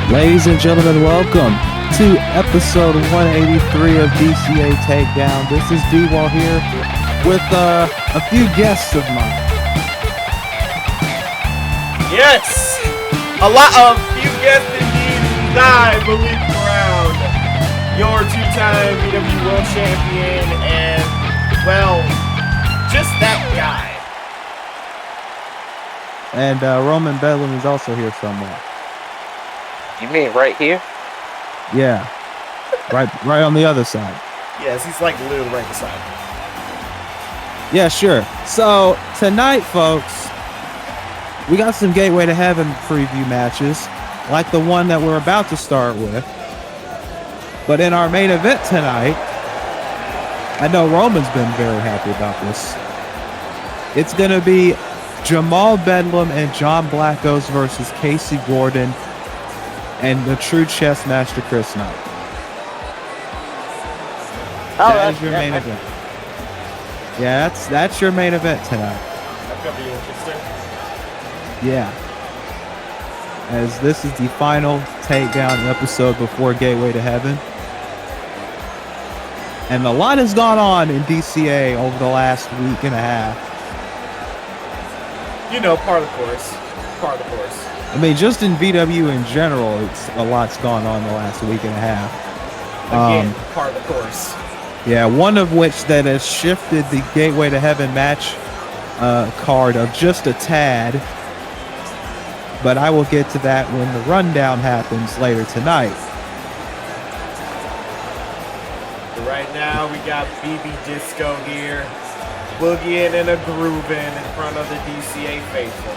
Ladies and gentlemen, welcome to episode 183 of DCA Takedown. This is D-Wall here with a few guests of mine. Yes! A lot of few guests indeed. I believe around your two-time BW World Champion and, well, just that guy. And Roman Bedlam is also here somewhere. You mean right here? Yeah, right on the other side. Yes, he's like literally right beside me. Yeah, sure. So tonight, folks, we got some Gateway to Heaven preview matches, like the one that we're about to start with. But in our main event tonight, I know Roman's been very happy about this. It's going to be Jamal Bedlam and John Blackos versus Casey Gordon and the True Chess Master Chris Knight. That is your main event. Yeah, that's your main event tonight. That's gonna be interesting. Yeah. As this is the final takedown episode before Gateway to Heaven. And a lot has gone on in DCA over the last week and a half. You know, part of the course. Part of the course. I mean, just in VW in general, it's a lot's gone on the last week and a half. Again, part of the course. Yeah, one of which that has shifted the Gateway to Heaven match card of just a tad. But I will get to that when the rundown happens later tonight. Right now, we got BB Disco here, boogieing and a grooving in front of the DCA faithful.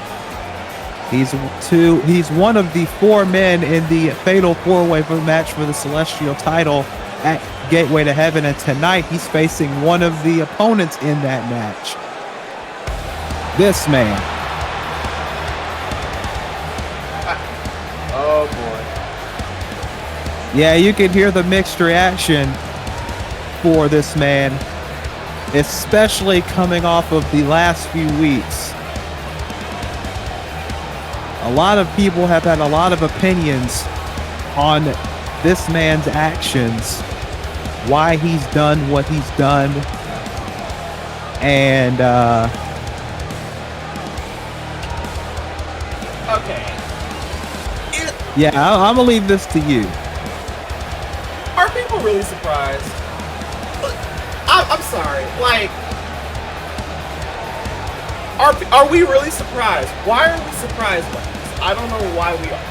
He's one of the four men in the fatal four-way match for the Celestial title at Gateway to Heaven, and tonight he's facing one of the opponents in that match. This man. Oh boy. Yeah, you can hear the mixed reaction for this man, especially coming off of the last few weeks. A lot of people have had a lot of opinions on this man's actions, why he's done what he's done, and Okay. yeah, I'm gonna leave this to you. Are people really surprised? I'm sorry. Like, are we really surprised? Why are we surprised by this? I don't know why we are.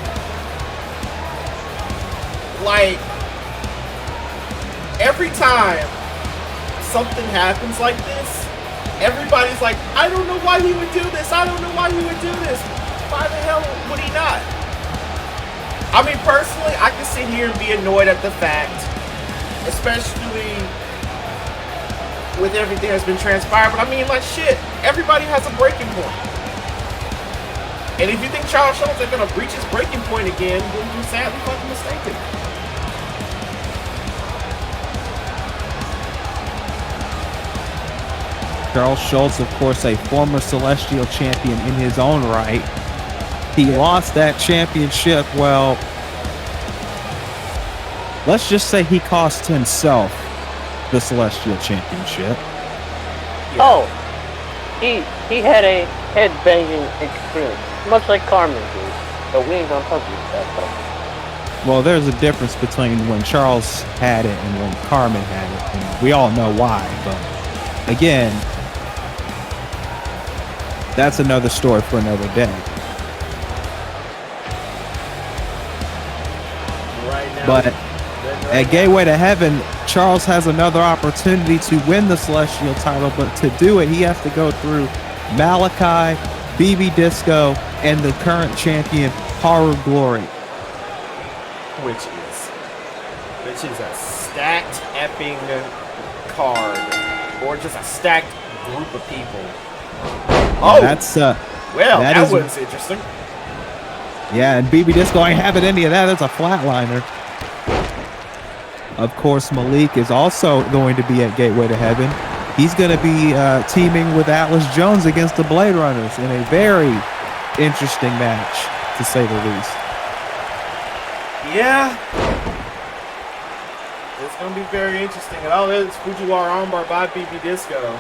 Like, every time something happens like this, everybody's like, I don't know why he would do this. I don't know why he would do this. Why the hell would he not? I mean, personally, I can sit here and be annoyed at the fact, especially with everything that's been transpired, but I mean, like, shit, everybody has a breaking point. And if you think Charles Schultz is going to breach his breaking point again, then you're sadly fucking mistaken. Charles Schultz, of course, a former Celestial champion in his own right. He lost that championship, well, let's just say he cost himself the Celestial Championship. Yeah. Oh, he had a head-banging experience, much like Carmen did. But we ain't gonna talk about that. Well, there's a difference between when Charles had it and when Carmen had it. And we all know why, but again, that's another story for another day. Right now, But at Gateway to Heaven, Charles has another opportunity to win the Celestial title, but to do it, he has to go through Malachi, BB Disco, and the current champion, Horror Glory. which is a stacked epping card, or just a stacked group of people. Oh, That's well, that is- was interesting. Yeah, and BB Disco ain't having any of that. That's a flatliner. Of course, Malik is also going to be at Gateway to Heaven. He's going to be teaming with Atlas Jones against the Blade Runners in a very interesting match, to say the least. Yeah. It's going to be very interesting. Oh, it's Fujiwara armbar by BB Disco.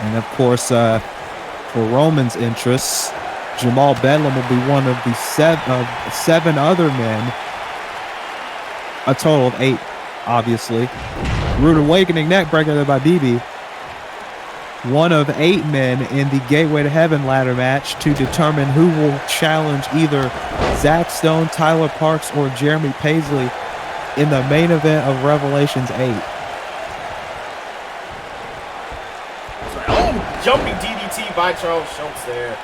And of course, for Roman's interests, Jamal Bedlam will be one of the seven other men. A total of 8, obviously. Rude Awakening neckbreaker there by BB. One of 8 men in the Gateway to Heaven ladder match to determine who will challenge either Zach Stone, Tyler Parks, or Jeremy Paisley in the main event of Revelations 8. Oh, jumping DDT by Charles Schultz there.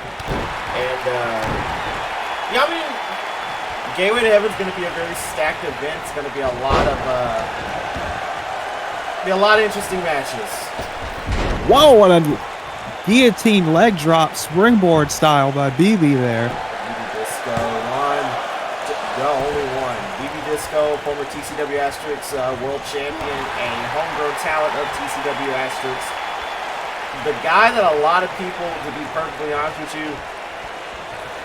And, yeah, I mean, Gateway to Heaven is going to be a very stacked event. It's going to be a lot of interesting matches. Whoa, what a guillotine leg drop, springboard style by BB there. BB Disco won. No, only one. BB Disco, former TCW Asterix world champion and homegrown talent of TCW Asterix. The guy that a lot of people, to be perfectly honest with you,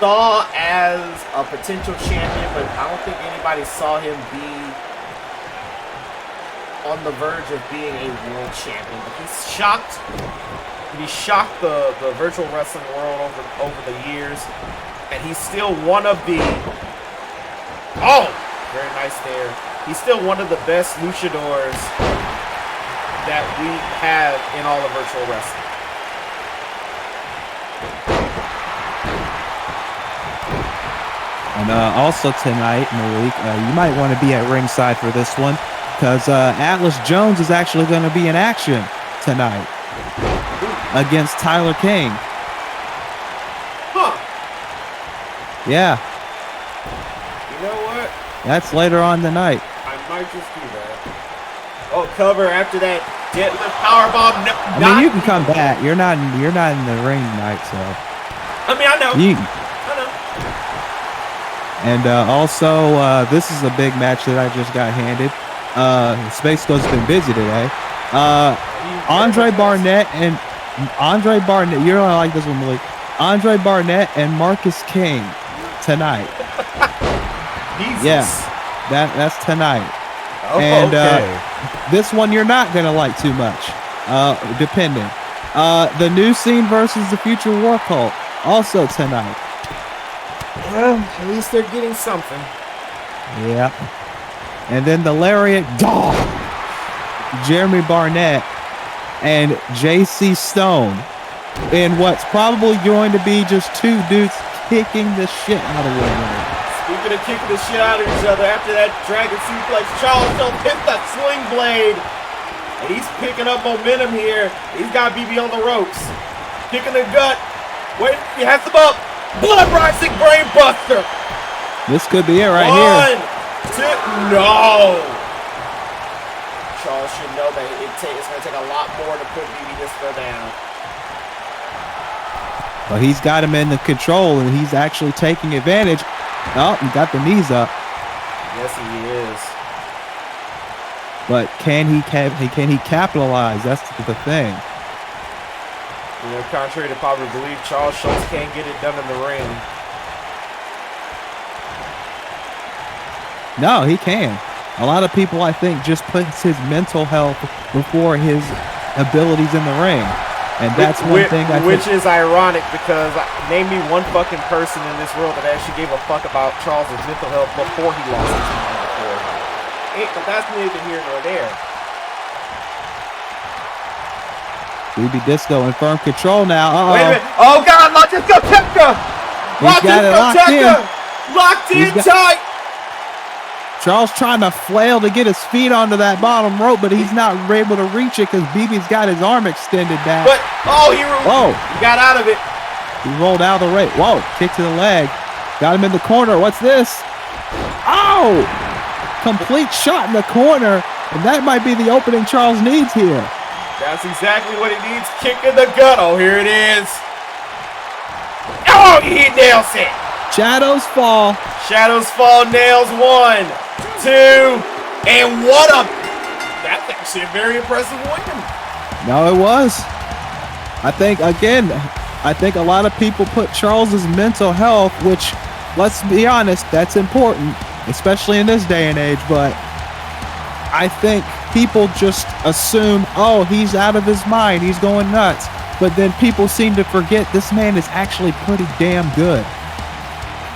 saw as a potential champion, but I don't think anybody saw him be on the verge of being a world champion. But he shocked the virtual wrestling world over the years, and he's still one of the very nice there. He's still one of the best luchadors that we have in all of virtual wrestling. And also tonight, Malik, you might want to be at ringside for this one, because Atlas Jones is actually going to be in action tonight against Tyler King. Huh. Yeah, You know what? that's later on tonight. I might just do that. Oh, cover after that deadlift powerbomb. No, I mean, you can come back. You're not in the ring tonight, so. I mean, I know. I know. And also, this is a big match that I just got handed. Space Ghost's been busy today. Andre Barnett, you're gonna like this one, Malik. Andre Barnett and Marcus King tonight. Jesus. Yeah, that's tonight. Oh, And okay. this one you're not gonna like too much, depending. The New Scene versus the Future War Cult, also tonight. Well, at least they're getting something. Yeah. And then the Lariat Dog, Jeremy Barnett and JC Stone in what's probably going to be just 2 dudes kicking the shit out of one another. Speaking of kicking the shit out of each other, after that dragon suplex, Charles Schultz hit that sling blade. And he's picking up momentum here. He's got BB on the ropes. Kicking the gut. Wait, he has him up. Blood rising brain buster. This could be it right 1, here. 2, no. Charles should know that it's going to take a lot more to put BB Disco down. But he's got him in the control, and he's actually taking advantage. Oh, he got the knees up. Yes, he is. But can he capitalize? That's the thing. You know, contrary to popular belief, Charles Schultz can't get it done in the ring. No, he can. A lot of people, I think, just puts his mental health before his abilities in the ring. And that's one thing which is ironic because name me one fucking person in this world that actually gave a fuck about Charles' mental health before he lost his mind before. But that's neither here nor there. BB Disco in firm control now. Wait a minute. Oh, God. Disco Tekka. Locked in tight. Charles trying to flail to get his feet onto that bottom rope, but he's not able to reach it because BB's got his arm extended back. But, he got out of it. He rolled out of the ring. Whoa, kick to the leg. Got him in the corner. What's this? Oh! Complete shot in the corner, and that might be the opening Charles needs here. That's exactly what he needs. Kick in the gut. Oh, here it is. Oh, he nails it. Shadows fall. Shadows fall. Nails 1, 2, and what a... That's actually a very impressive win. No, it was. I think a lot of people put Charles's mental health, which, let's be honest, that's important, especially in this day and age, but I think people just assume, oh, he's out of his mind, he's going nuts. But then people seem to forget this man is actually pretty damn good.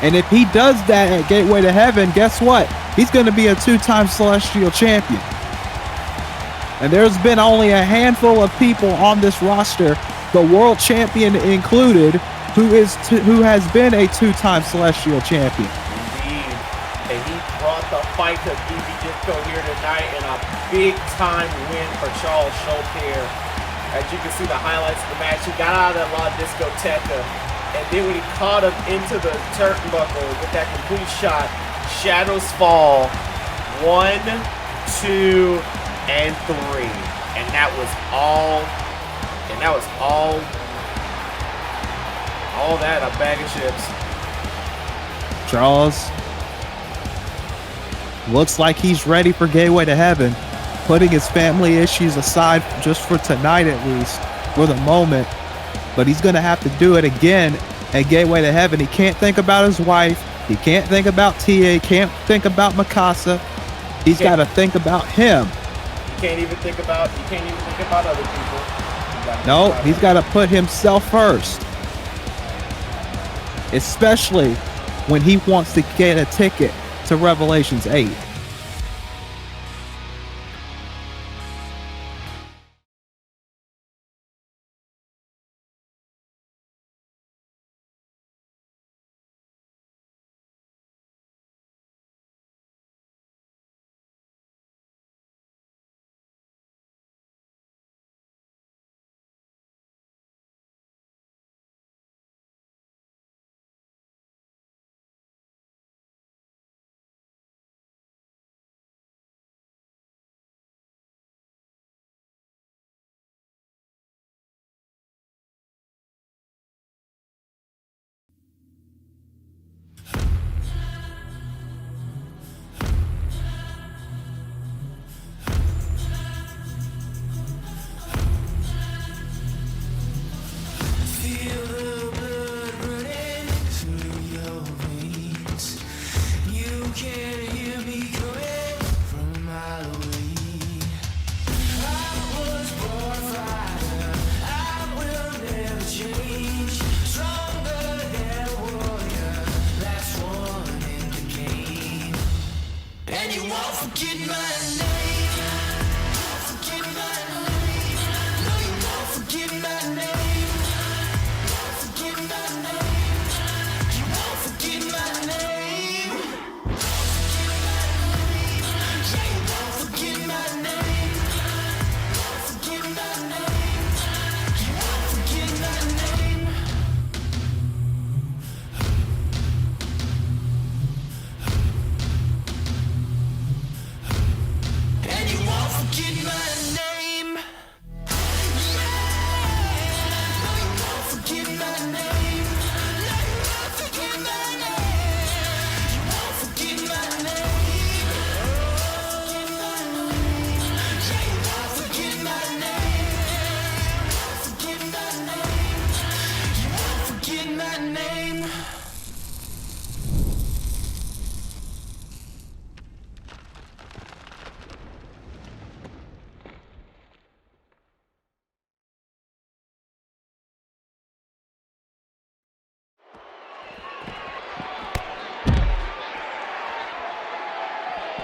And if he does that at Gateway to Heaven, guess what? He's going to be a 2-time Celestial Champion. And there's been only a handful of people on this roster, the World Champion included, who has been a 2-time Celestial Champion. Indeed. And he brought the fight to BB Disco here tonight in a big-time win for Charles Schultz here. As you can see the highlights of the match, he got out of that La Discoteca, and then when he caught him into the turnbuckle with that complete shot, shadows fall 1, 2, and 3, and that was all that, a bag of chips. Charles looks like he's ready for Gateway to Heaven, putting his family issues aside just for tonight at least, for the moment. But he's going to have to do it again at Gateway to Heaven. He can't think about his wife. He can't think about TA. Can't think about Mikasa. He's got to think about him. You can't even think about other people. No, he's got to put himself first. Especially when he wants to get a ticket to Revelations 8.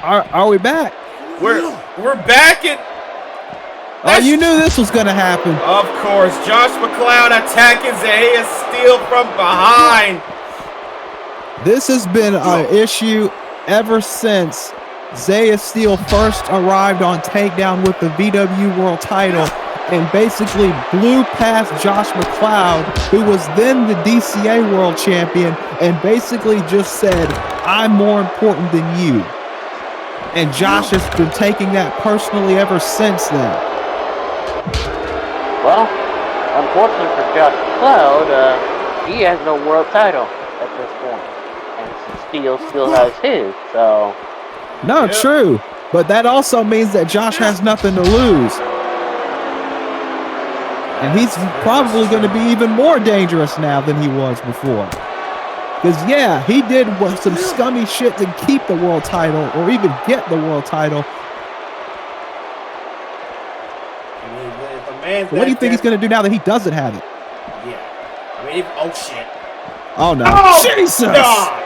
Are we back? We're back at. Oh, you knew this was gonna happen. Of course, Josh McCloud attacking Zaire Steele from behind. This has been an issue ever since Zaire Steele first arrived on Takedown with the VW World title and basically blew past Josh McCloud, who was then the DCA World Champion, and basically just said, I'm more important than you. And Josh has been taking that personally ever since then. Well, unfortunately for Josh McCloud, he has no world title at this point. And Steele still has his, so... No, true. But that also means that Josh has nothing to lose. And he's probably going to be even more dangerous now than he was before. Because, yeah, he did some scummy shit to keep the world title or even get the world title. What do you think he's going to do now that he doesn't have it? Yeah. I mean, oh, shit. Oh, no. Oh, Jesus! God.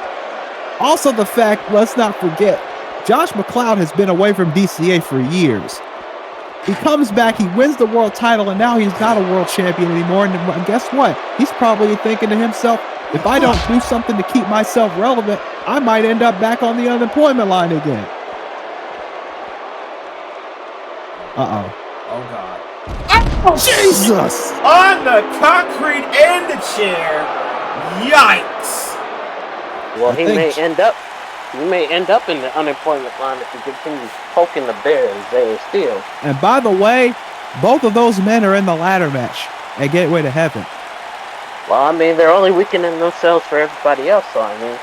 Also, the fact, let's not forget, Josh McCloud has been away from DCA for years. He comes back, he wins the world title, and now he's not a world champion anymore. And guess what? He's probably thinking to himself, if I don't do something to keep myself relevant, I might end up back on the unemployment line again. Uh-oh. Oh, God. Oh, Jesus! On the concrete and the chair. Yikes. Well, he may end up in the unemployment line if he continues poking the bear Zaire Steele. And by the way, both of those men are in the ladder match at Gateway to Heaven. Well, I mean, they're only weakening themselves for everybody else, so I mean,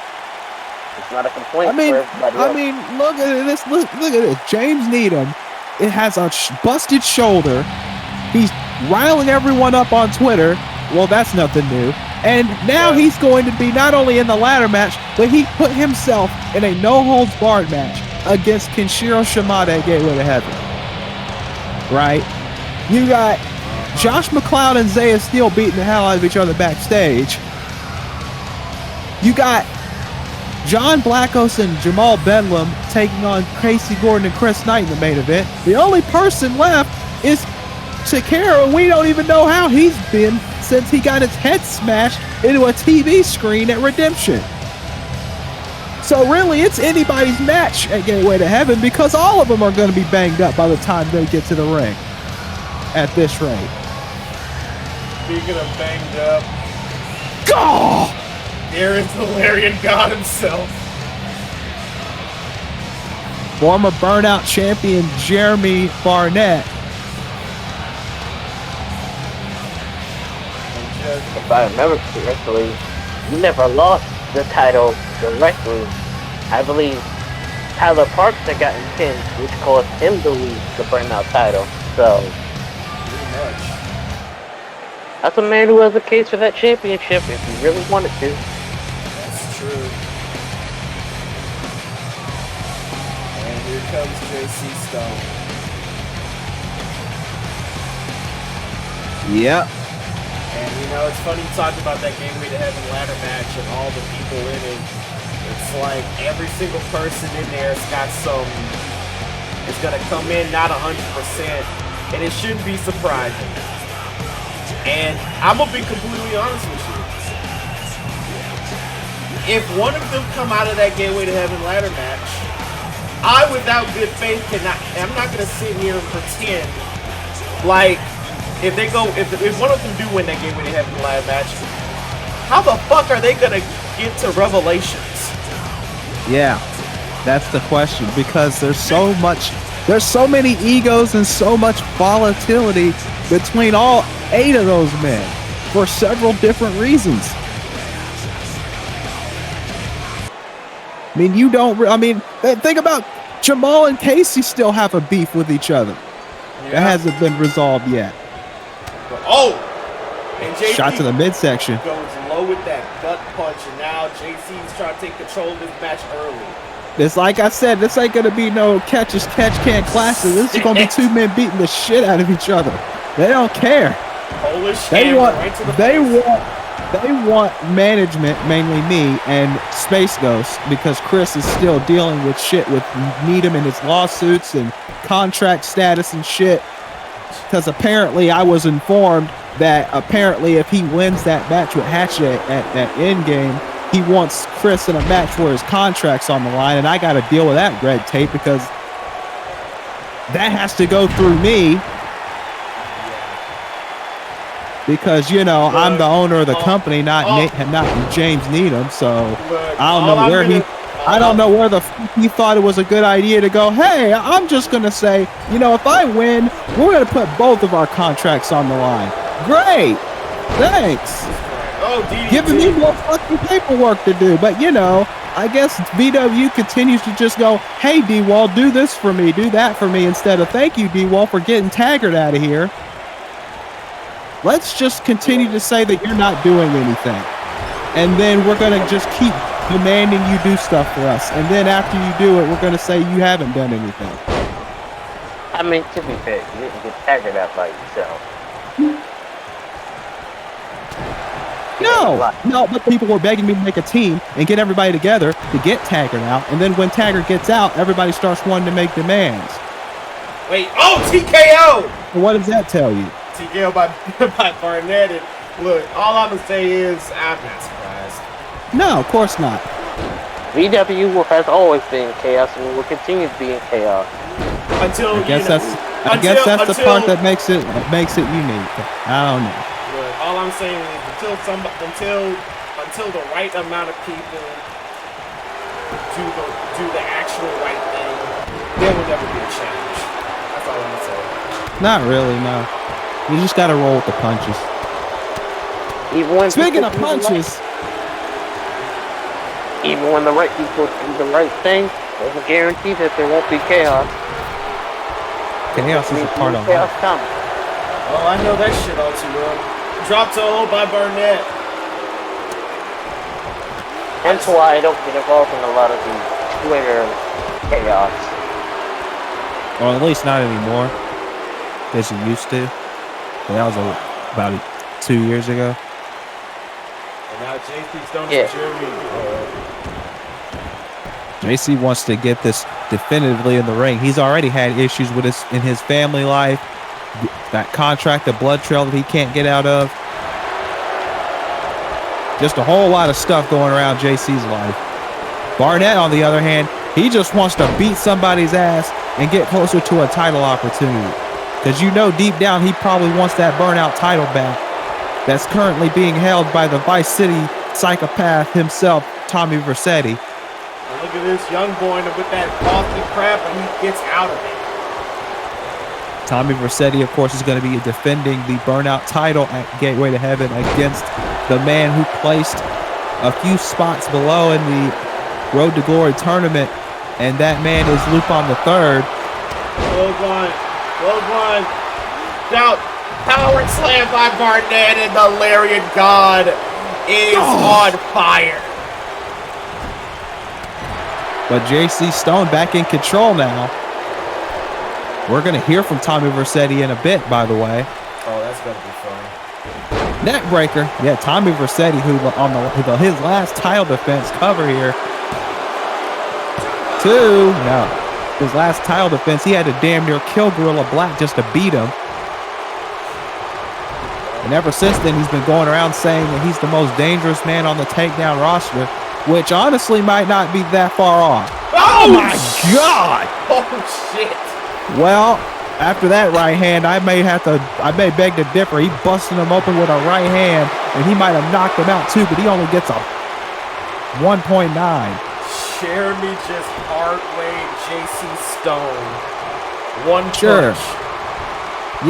it's not a complaint for everybody else. I mean, look at this. Look at this. James Needham, it has a busted shoulder. He's riling everyone up on Twitter. Well, that's nothing new. And now he's going to be not only in the ladder match, but he put himself in a no-holds-barred match against Kenshiro Shimada at Gateway to Heaven. Right? You got Josh McCloud and Zaire Steele beating the hell out of each other backstage. You got John Blackos and Jamal Bedlam taking on Casey Gordon and Chris Knight in the main event. The only person left is Takara, and we don't even know how he's been since he got his head smashed into a TV screen at Redemption. So really, it's anybody's match at Gateway to Heaven because all of them are going to be banged up by the time they get to the ring at this rate. Speaking of banged up, God! there is the Larian God himself. Former Burnout champion Jeremy Barnett. If I remember correctly, you never lost the title directly. I believe Tyler Parks had gotten pinned, which caused him to lose the Burnout title. So, Pretty much. that's a man who has a case for that championship if he really wanted to. That's true. And here comes JC Stone. Yep. And you know, it's funny talking about that Gateway to Heaven ladder match and all the people in it. It's like every single person in there has got some. It's gonna come in not 100%, and it shouldn't be surprising. And I'm gonna be completely honest with you. If one of them come out of that Gateway to Heaven ladder match, I, without good faith, cannot. I'm not gonna sit here and pretend like. If one of them do win that Gateway to Heaven ladder match, how the fuck are they gonna get to Revelations? Yeah, that's the question because there's so many egos and so much volatility between all 8 of those men for several different reasons. I mean, think about Jamal and Casey still have a beef with each other. Yeah. That hasn't been resolved yet. Oh! And JC Shot to the midsection. goes low with that gut punch, and now JC's trying to take control of this match early. It's like I said, this ain't gonna be no catch as catch can classic. This is gonna be 2 men beating the shit out of each other. They don't care. Polish They hammer want right to the they face. They want management, mainly me and Space Ghost, because Chris is still dealing with shit with Needham and his lawsuits and contract status and shit. Because apparently I was informed that apparently if he wins that match with Hatchet at that end game, he wants Chris in a match where his contract's on the line, and I got to deal with that red tape because that has to go through me. Because, you know, I'm the owner of the company, not James Needham. So I don't know where the fuck he thought it was a good idea to go, hey, I'm just going to say, you know, if I win, we're going to put both of our contracts on the line. Great. Thanks. Giving me more fucking paperwork to do. But, you know, I guess VW continues to just go, hey, D-Wall, do this for me, do that for me, instead of thank you, D-Wall, for getting Taggart out of here. Let's just continue to say that you're not doing anything. And then we're going to just keep demanding you do stuff for us. And then after you do it, we're going to say you haven't done anything. I mean, to be fair, you didn't get Taggart out by yourself. No, but people were begging me to make a team and get everybody together to get Taggart out. And then when Taggart gets out, everybody starts wanting to make demands. Wait, TKO! Well, what does that tell you? TKO by Barnett. And look, all I'm going to say is I'm not surprised. No, of course not. VW has always been in chaos and will continue to be in chaos. I guess that's the part that makes it unique. I don't know. Look, all I'm saying is until the right amount of people do the actual right thing, there will never be a change. That's all I'm saying. Not really, no. You just gotta roll with the punches. Speaking of punches, even when the right people do the right thing, doesn't guarantee that there won't be chaos. Chaos is a part of chaos life. coming. Oh, I know that shit all too well. Drop toe by Barnett. That's why I don't get involved in a lot of the Twitter chaos. Or at least not anymore, as you used to. That was about 2 years ago. And now JC Stone and Jeremy. JC wants to get this definitively in the ring. He's already had issues with in his family life. That contract, the blood trail that he can't get out of. Just a whole lot of stuff going around JC's life. Barnett, on the other hand, he just wants to beat somebody's ass and get closer to a title opportunity. Because you know deep down he probably wants that burnout title back that's currently being held by the Vice City psychopath himself, Tommy Vercetti. And look at this young boy with that bulky crap, and he gets out of it. Tommy Vercetti, of course, is going to be defending the burnout title at Gateway to Heaven against the man who placed a few spots below in the Road to Glory tournament, and that man is Lupon III. Well one. Now, power slam by Barnett, and the Lariat God is on fire. But JC Stone back in control now. We're going to hear from Tommy Vercetti in a bit, by the way. Oh, that's going to be fun. Neck breaker. Yeah, Tommy Vercetti, who on his last title defense cover here. His last title defense, he had to damn near kill Gorilla Black just to beat him. And ever since then, he's been going around saying that he's the most dangerous man on the Takedown roster, which honestly might not be that far off. Oh my God! Oh shit! Well, after that right hand, I may beg to differ. He busted him open with a right hand, and he might have knocked him out too, but he only gets a 1.9. Jeremy just hard-wayed JC Stone. One punch. Sure.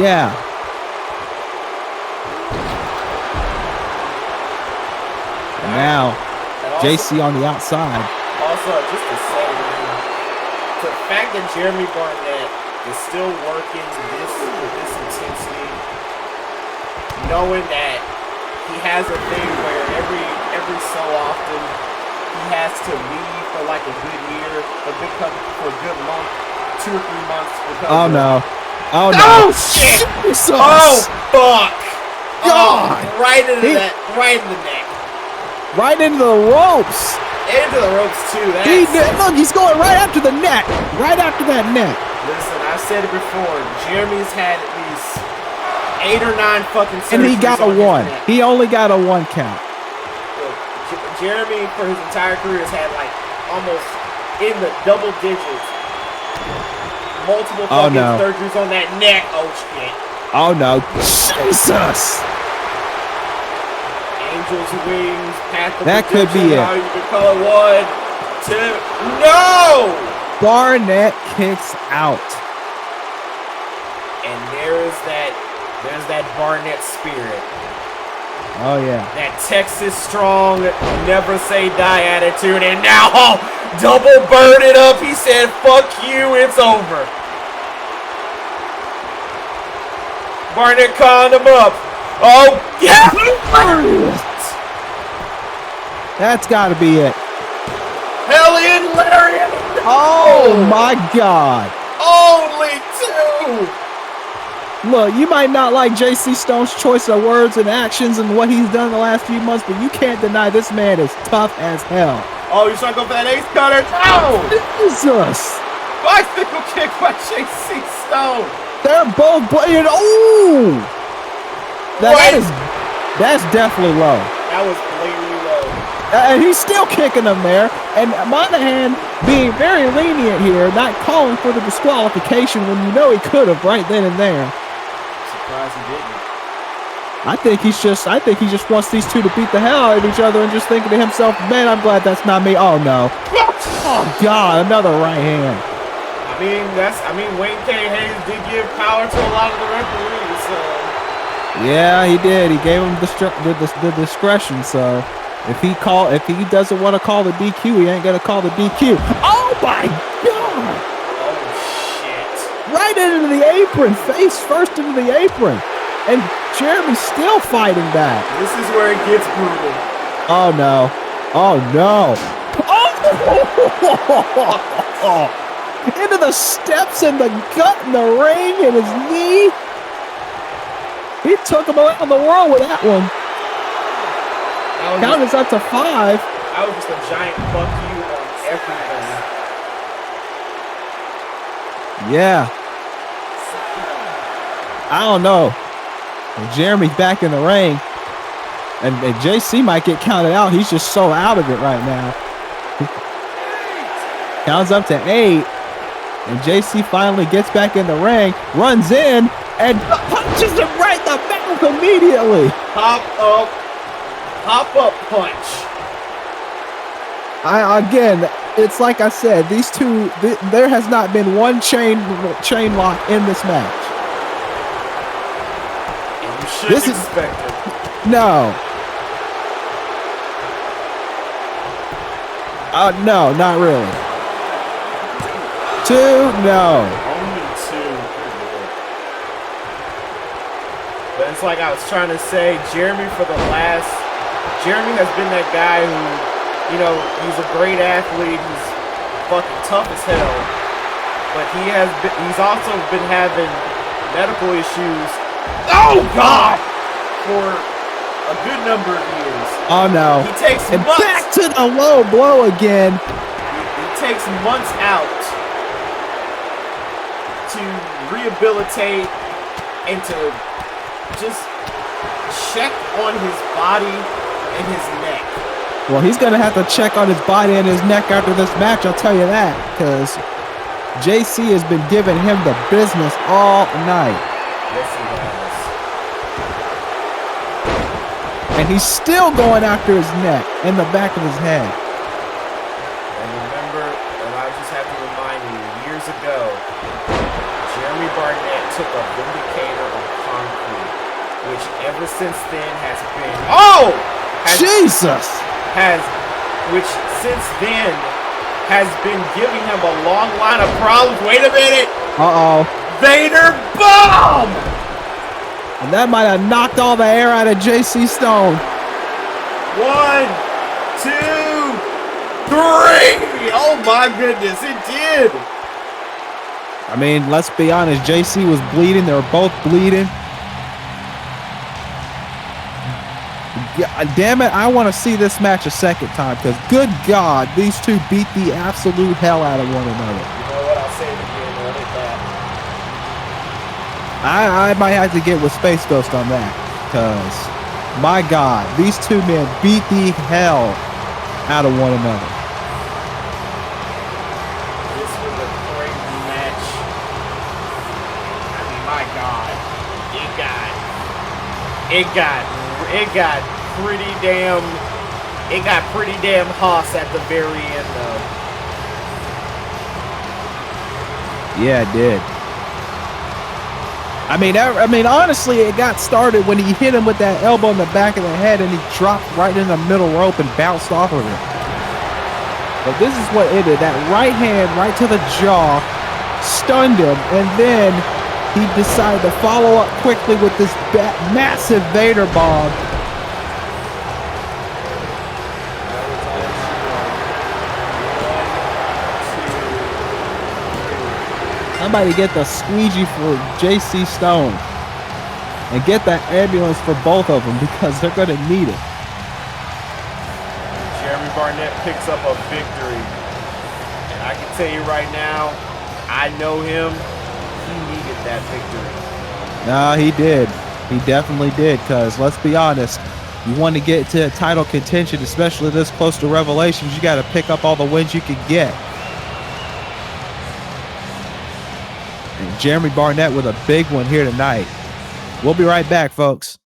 Yeah. And now, JC on the outside. Also, just to say, the fact that Jeremy Barnett is still working with this intensity, knowing that he has a thing where every so often he has to leave for like a good year, for a good month, 2 or 3 months. Oh no! Oh shit! Oh fuck! God! Right into that, right in the neck. Right into the ropes. Into the ropes too. Look, he's going right after the neck. Right after that neck. Listen, I've said it before. Jeremy's had at least 8 or 9 fucking surgeries. And he got a 1. He only got a 1 count. Look, Jeremy, for his entire career, has had like almost in the double digits. Multiple fucking surgeries on that neck. Oh shit. Oh no. Jesus. Angel's wings, path of that could be it. You can call it 1, 2. No! Barnett kicks out. And there's that Barnett spirit. Oh yeah. That Texas strong, never say die attitude. And now, double bird it up. He said, fuck you, it's over. Barnett calling him up. Oh, yeah! That's got to be it. Hellion Lariat! Oh my God. Only 2! Look, you might not like JC Stone's choice of words and actions and what he's done the last few months, but you can't deny this man is tough as hell. Oh, you're trying to go for that ace cutter? No! Jesus! Bicycle kick by JC Stone. They're both playing. Oh! That's definitely low. That was blatantly low. And he's still kicking them there. And Monahan being very lenient here, not calling for the disqualification when you know he could have right then and there. Surprised he didn't. I think he just wants these two to beat the hell out of each other and just thinking to himself, man, I'm glad that's not me. Oh no. Oh God, another right hand. I mean, Wayne K. Hayes did give power to a lot of the referees, so. Yeah, he did. He gave him the discretion. So if he doesn't want to call the DQ, he ain't gonna call the DQ. Oh my God! Oh shit! Right into the apron, face first into the apron, and Jeremy's still fighting back. This is where it gets brutal. Oh no! Oh no! Oh! Into the steps and the gut and the ring and his knee. He took him around the world with that one. Count us up to 5. That was just a giant fuck you on everything. Yeah. I don't know. Jeremy's back in the ring. And JC might get counted out. He's just so out of it right now. Counts up to 8. And JC finally gets back in the ring, runs in, and punches him right in the mouth immediately. Pop up punch. Again, it's like I said, these two, there has not been one chain lock in this match. And you shouldn't expect it. No. No, not really. 2, no. Only 2. But it's like I was trying to say, Jeremy has been that guy who, you know, he's a great athlete, he's fucking tough as hell, but he's also been having medical issues, oh God, for a good number of years. Oh no. He takes and months. Back to the low blow again. He takes months out to rehabilitate and to just check on his body and his neck. Well, he's going to have to check on his body and his neck after this match, I'll tell you that, because JC has been giving him the business all night. Yes, he has. And he's still going after his neck and the back of his head. And remember, and I just have to remind you, years ago, Jeremy Barnett took a vindicator on concrete, which ever since then has been which since then has been giving him a long line of problems. Wait a minute. Vader bomb. And that might have knocked all the air out of JC Stone. 1, 2, 3. Oh my goodness, it did. I mean, let's be honest. JC was bleeding. They were both bleeding. damn it, I want to see this match a second time because, good God, these two beat the absolute hell out of one another. You know what? I'll say it again. Let it back. I might have to get with Space Ghost on that because, my God, these two men beat the hell out of one another. This was a great match. I mean, my God, it got pretty damn hoss at the very end though. Yeah, it did. I mean, honestly, it got started when he hit him with that elbow in the back of the head and he dropped right in the middle rope and bounced off of it. But this is what it did. That right hand right to the jaw stunned him, and then he decided to follow up quickly with this massive Vader bomb. Somebody get the squeegee for JC Stone and get that ambulance for both of them because they're going to need it. Jeremy Barnett picks up a victory. And I can tell you right now, I know him. He needed that victory. No, he did. He definitely did because, let's be honest, you want to get to title contention, especially this close to Revelations, you got to pick up all the wins you can get. And Jeremy Barnett with a big one here tonight. We'll be right back, folks.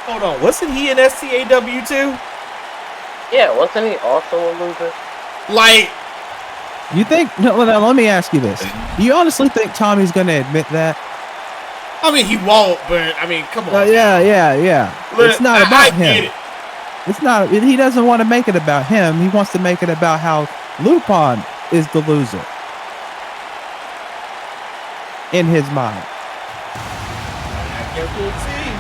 Hold on, wasn't he in SCAW too? Yeah, wasn't he also a loser? Like, You think, no, let me ask you this. Do you honestly think Tommy's going to admit that? I mean, he won't, but I mean, come on. Yeah. Look, It's not about him. Get it. It's not. He doesn't want to make it about him. He wants to make it about how Lupin is the loser in his mind. I guess we'll see.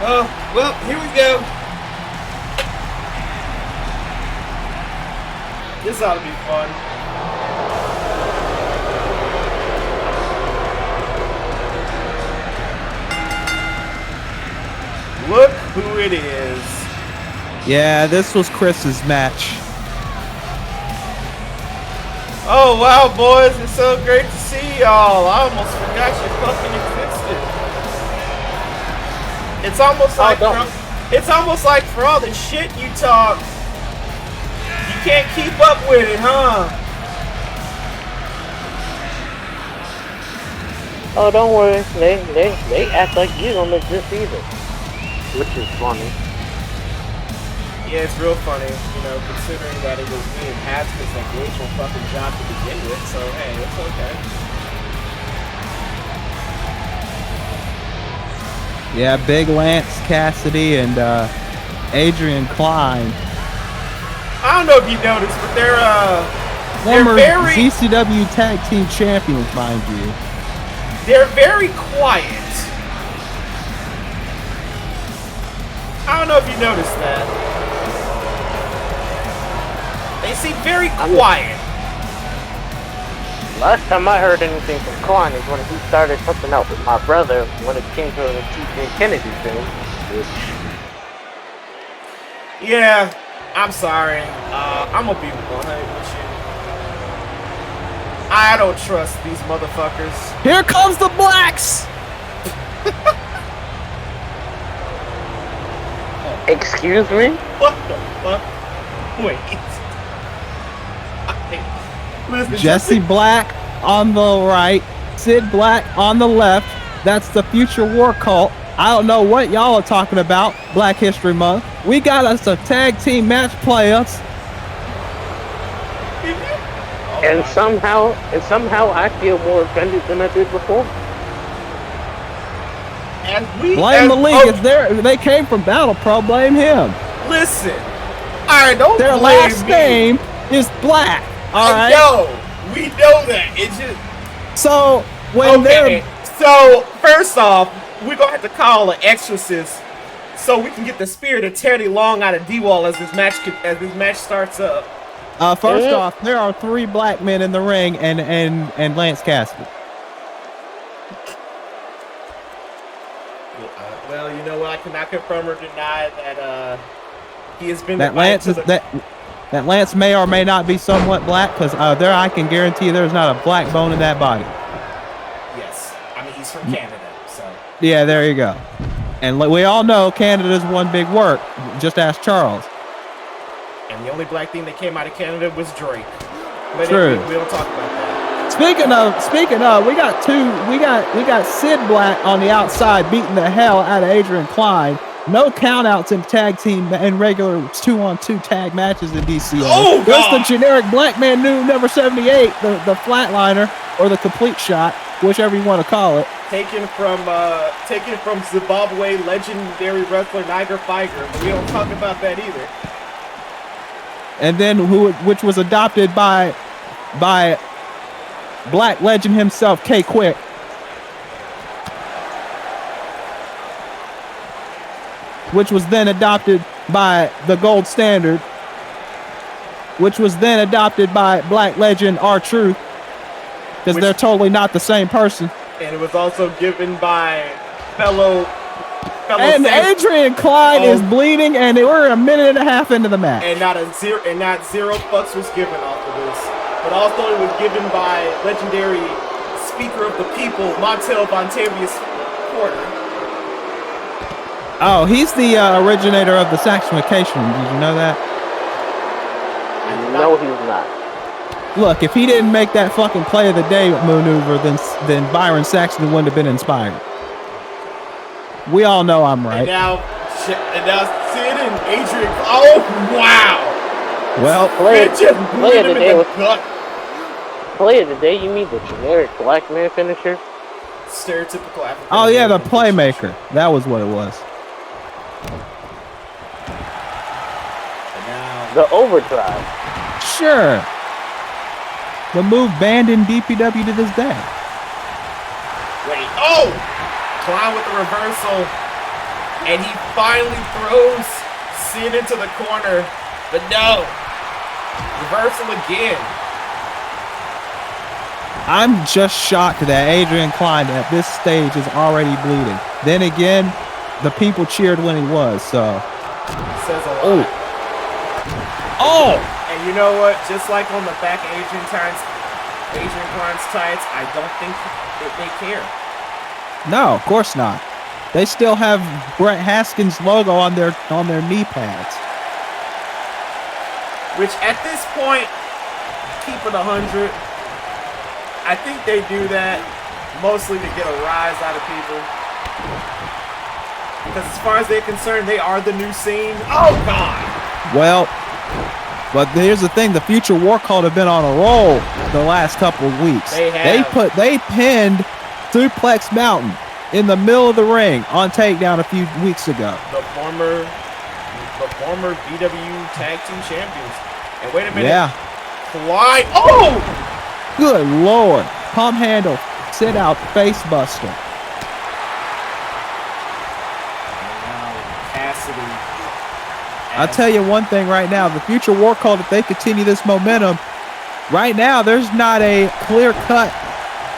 Oh, well, here we go. This ought to be fun. Look who it is. Yeah, this was Chris's match. Oh, wow, boys. It's so great to see y'all. I almost forgot you fucking existed. It's almost like for all the shit you talk, you can't keep up with it, huh? Oh, don't worry. They act like you don't exist either. Which is funny. Yeah, it's real funny, you know, considering that it was me and Haskins that gave him a fucking job to begin with. So hey, it's okay. Yeah, Big Lance Cassidy and Adrian Klein. I don't know if you noticed, but they're Former very DCW Tag Team Champions, mind you. they're very quiet. I don't know if you noticed that. They seem very quiet. Last time I heard anything from Klein is when he started something out with my brother when it came to the TJ Kennedy thing. Yeah, I'm sorry. I'm gonna be 100 with you. I don't trust these motherfuckers. Here comes the Blacks! Excuse me? What the fuck? Wait. Listen, Jesse Black on the right, Sid Black on the left. That's the Future War Cult. I don't know what y'all are talking about, Black History Month. We got us a tag team match players. And somehow I feel more offended than I did before. And we Blame Malik. It's they came from Battle Pro. Blame him. Listen, I don't Their blame last me. name is Black. All right. No, we know that. It's just So when okay. So first off, we're gonna have to call an exorcist so we can get the spirit of Teddy Long out of D-Wall as this match starts up. First off, there are 3 black men in the ring and Lance Cassidy. Well, you know what? I cannot confirm or deny that he has been That Lance is that Lance may or may not be somewhat black because there I can guarantee you there's not a black bone in that body. Yes, I mean he's from Canada, so Yeah, there you go. And we all know Canada's one big work. Just ask Charles. and the only black thing that came out of Canada was Drake. But True. anyway, we don't talk about that. Speaking of, we got Sid Black on the outside beating the hell out of Adrian Klein. No countouts in tag team and regular 2-on-2 tag matches in DCA. Oh, Just God. the generic black man new number 78, the flatliner or the complete shot, whichever you want to call it. Taken from Zimbabwe legendary wrestler Niger Figer, but we don't talk about that either. And then which was adopted by black legend himself, K Quick. Which was then adopted by the Gold Standard, which was then adopted by black legend R-Truth, because they're totally not the same person. And it was also given by fellow And Adrian Klein is bleeding, and we're a minute and a half into the match. and not zero fucks was given off of this. But also it was given by legendary Speaker of the People, Montel Vontavious Porter. Oh, he's the originator of the saxonification. Did you know that? No, he's not. Look, if he didn't make that fucking play of the day maneuver, then Byron Saxton wouldn't have been inspired. We all know I'm right. And now Sid and Adrian. Oh wow! Well, Play It just blew him in the gut. of the day, you mean the generic black man finisher? Stereotypical African. oh yeah, the American playmaker. That was what it was. And now The overdrive. Sure. The move banned in DPW to this day. wait. Oh! Klein with the reversal, and he finally throws Sid into the corner, but no. Reversal again. I'm just shocked that Adrian Klein at this stage is already bleeding. Then again, the people cheered when he was, so. Says a lot. Oh! And you know what? Just like on the back of Adrian Klein's tights, I don't think that they care. No, of course not. They still have Brett Haskins' logo on their knee pads. Which at this point, keep it 100. I think they do that mostly to get a rise out of people. Because as far as they're concerned, they are the new scene. Oh God! Well, but here's the thing: the Future War Cult have been on a roll the last couple of weeks. They have. They pinned Suplex Mountain in the middle of the ring on Takedown a few weeks ago. The former BW Tag Team Champions. And wait a minute. Yeah. Clyde. Oh! Good Lord. Pump handle. Sit out. Face buster. And now Cassidy. I'll tell you one thing right now. The Future War Cult, if they continue this momentum, right now there's not a clear-cut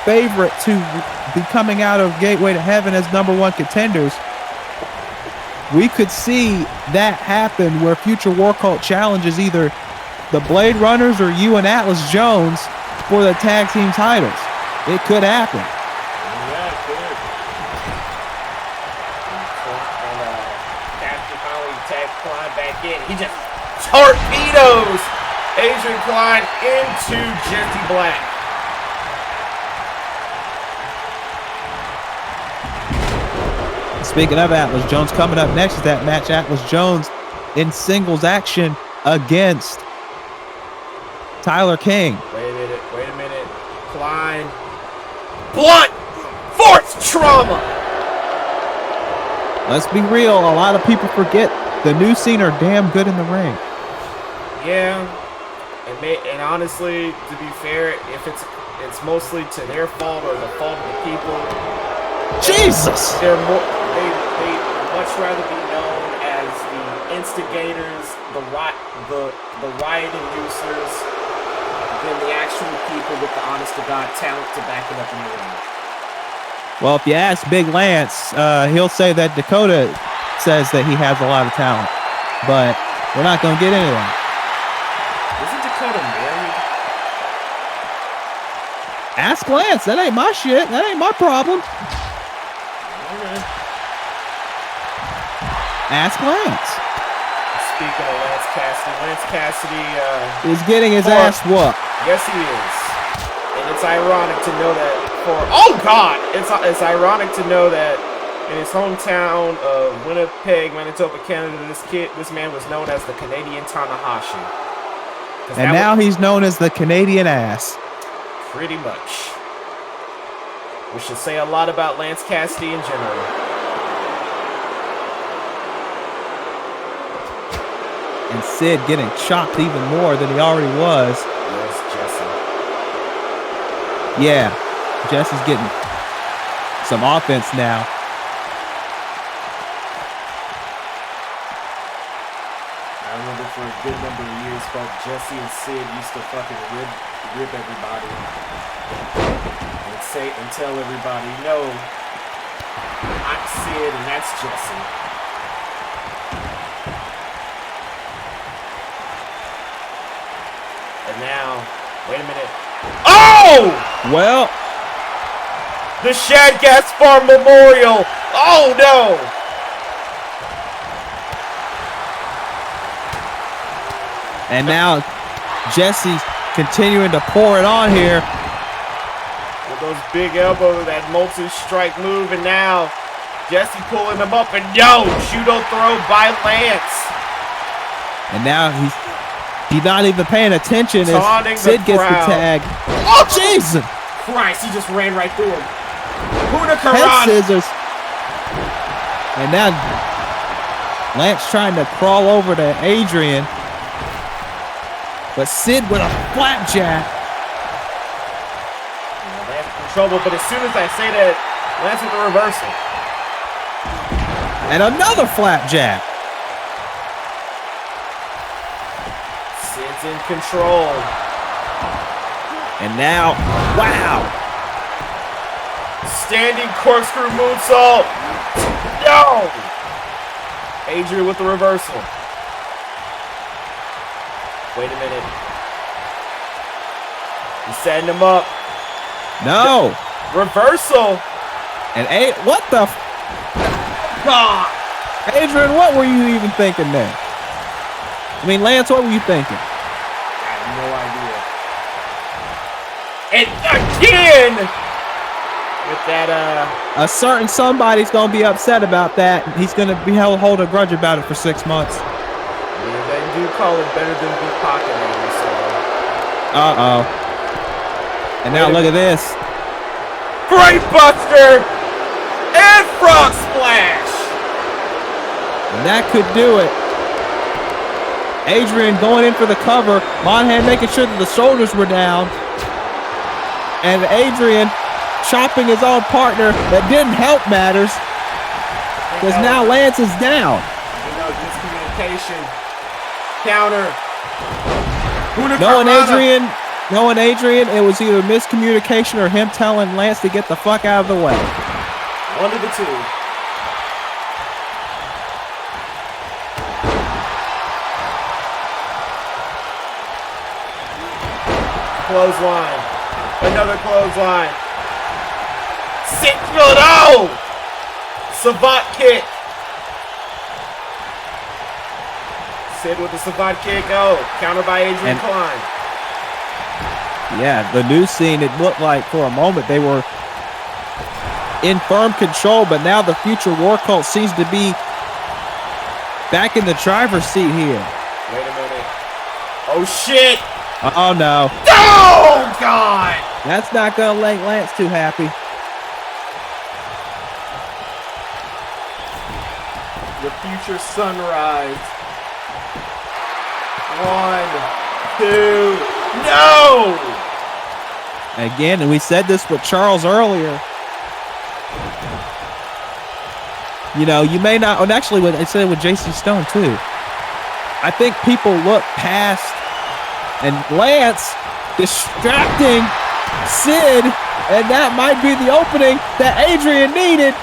favorite to be coming out of Gateway to Heaven as #1 contenders. We could see that happen where Future War Cult challenges either the Blade Runners or you and Atlas Jones for the tag team titles. It could happen. Yeah, it could. And Captain finally tagged Klein back in. He just torpedoes Adrian Klein into Jesse Black. Speaking of Atlas Jones, coming up next is that match Atlas Jones in singles action against Tyler King. Wait a minute. Klein. Blunt force trauma. Let's be real, a lot of people forget the new scene are damn good in the ring. Yeah. And honestly, to be fair, if it's mostly to their fault or the fault of the people. Jesus! They much rather be known as the instigators, the riot inducers, than the actual people with the honest to God talent to back it up in the ring. Well, if you ask Big Lance, he'll say that Dakota says that he has a lot of talent, but we're not going to get into that. Isn't Dakota married? Ask Lance. That ain't my shit. That ain't my problem. Okay. Ask Lance. Speaking of Lance Cassidy He's getting his ass whooped. Yes, he is. And it's ironic to know that it's ironic to know that in his hometown of Winnipeg, Manitoba, Canada, this man was known as the Canadian Tanahashi. And now he's known as the Canadian ass. Pretty much. We should say a lot about Lance Cassidy in general. And Sid getting chopped even more than he already was. Yes, Jesse. Yeah, Jesse's getting some offense now. I remember for a good number of years, both Jesse and Sid used to fucking rib everybody and tell everybody, no, I'm Sid and that's Jesse. And now, wait a minute. Oh! Well, the Shad Gaspar Memorial. Oh no! and now Jesse's continuing to pour it on here. With those big elbows, that multi-strike move, and now Jesse pulling him up, and yo, judo throw by Lance. And now he's not even paying attention as Sid gets the tag. Oh, Jesus Christ, he just ran right through him. Huda Head Karana. scissors. And now Lance trying to crawl over to Adrian. But Sid with a flapjack. Lance in trouble, but as soon as I say that, Lance with the reversal. And another flapjack. Sid's in control. And now, wow. Standing corkscrew moonsault. No! Adrian with the reversal. Wait a minute. He's setting him up. No. Reversal. And what the? God. Adrian, what were you even thinking there? I mean, Lance, what were you thinking? I have no idea. And again! With that, A certain somebody's going to be upset about that. He's going to be hold a grudge about it for 6 months. yeah, do call it better than be Pocketing, so. Uh-oh. And now look at this. Great Buster! And Frog Splash! And that could do it. Adrian going in for the cover. Monahan making sure that the shoulders were down. And Adrian chopping his own partner. That didn't help matters. Because now Lance is down. You know, miscommunication. Counter. Knowing Adrian, it was either miscommunication or him telling Lance to get the fuck out of the way. One of the two. Clothesline. Another clothesline. Savant kick. Sid with the Savant kick. Oh, counter by Adrian Klein. Yeah, the new scene, it looked like for a moment they were in firm control, but now the future War Cult seems to be back in the driver's seat here. Wait a minute. Oh, shit. Oh, no. Oh, God. That's not going to make Lance too happy. The future sunrise. 1, 2, no! Again, and we said this with Charles earlier. You know, you may not, and actually I said it with JC Stone too. I think people look past and Lance distracting Sid, and that might be the opening that Adrian needed.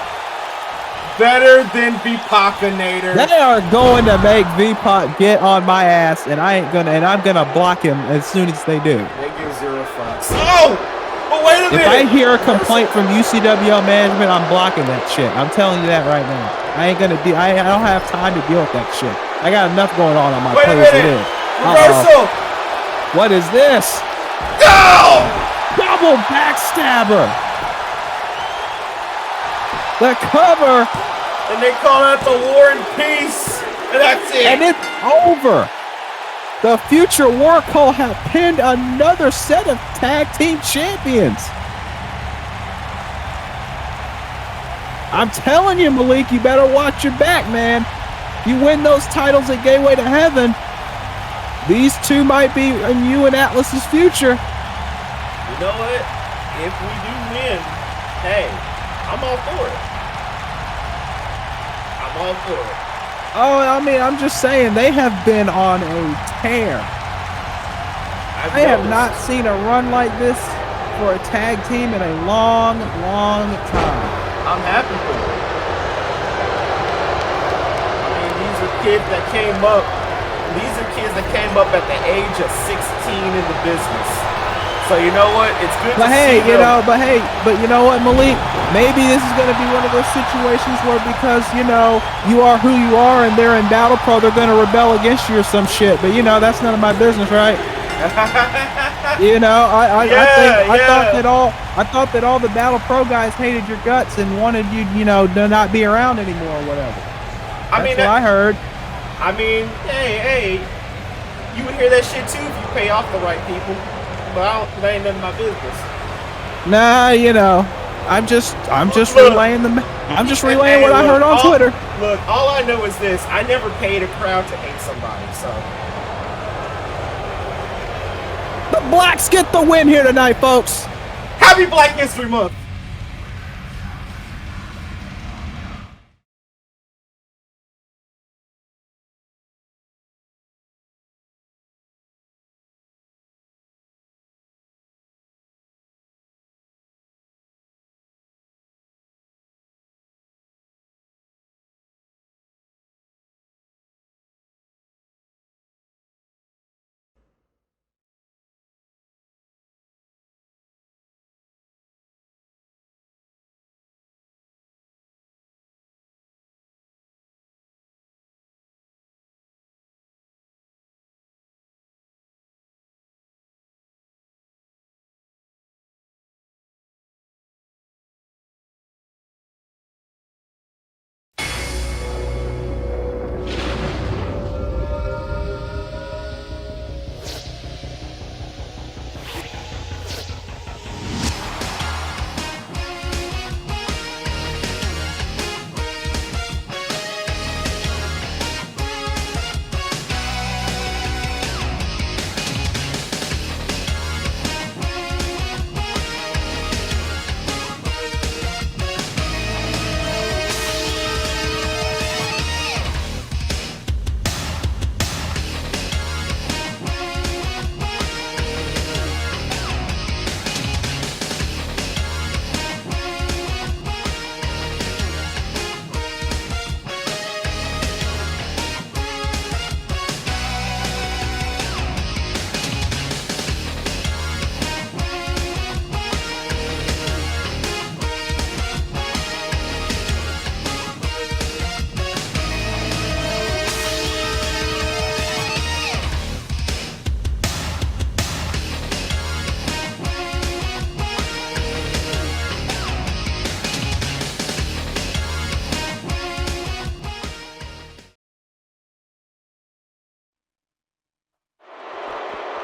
Better than V-Pacinator. They are going to make V-Pac get on my ass, and I'm gonna block him as soon as they do. They give 0 fucks. Oh! But wait a minute! If I hear a complaint from UCWL management, I'm blocking that shit. I'm telling you that right now. I don't have time to deal with that shit. I got enough going on my plate as it is. Reversal! What is this? Go! Double backstabber! The cover! And they call that the War and Peace. And that's it. And it's over. The future War Cult have pinned another set of tag team champions. I'm telling you, Malik, you better watch your back, man. You win those titles at Gateway to Heaven, these two might be in you and Atlas's future. You know what? If we do win, hey, I'm all for it. I'm all for it. Oh, I mean, I'm just saying, they have been on a tear. I have not seen a run like this for a tag team in a long, long time. I'm happy for it. I mean, these are kids that came up. These are kids that came up at the age of 16 in the business. So you know what? It's good to see them. But you know what, Malik? Maybe this is going to be one of those situations where because, you know, you are who you are and they're in Battle Pro, they're going to rebel against you or some shit. But, you know, that's none of my business, right? You know, I thought that all the Battle Pro guys hated your guts and wanted you, you know, to not be around anymore or whatever. That's what I heard. I mean, hey, you would hear that shit too if you pay off the right people. But that ain't none of my business. Nah, you know, I'm just relaying what I heard on Twitter. Look, all I know is this: I never paid a crowd to hate somebody. So the Blacks get the win here tonight, folks. Happy Black History Month.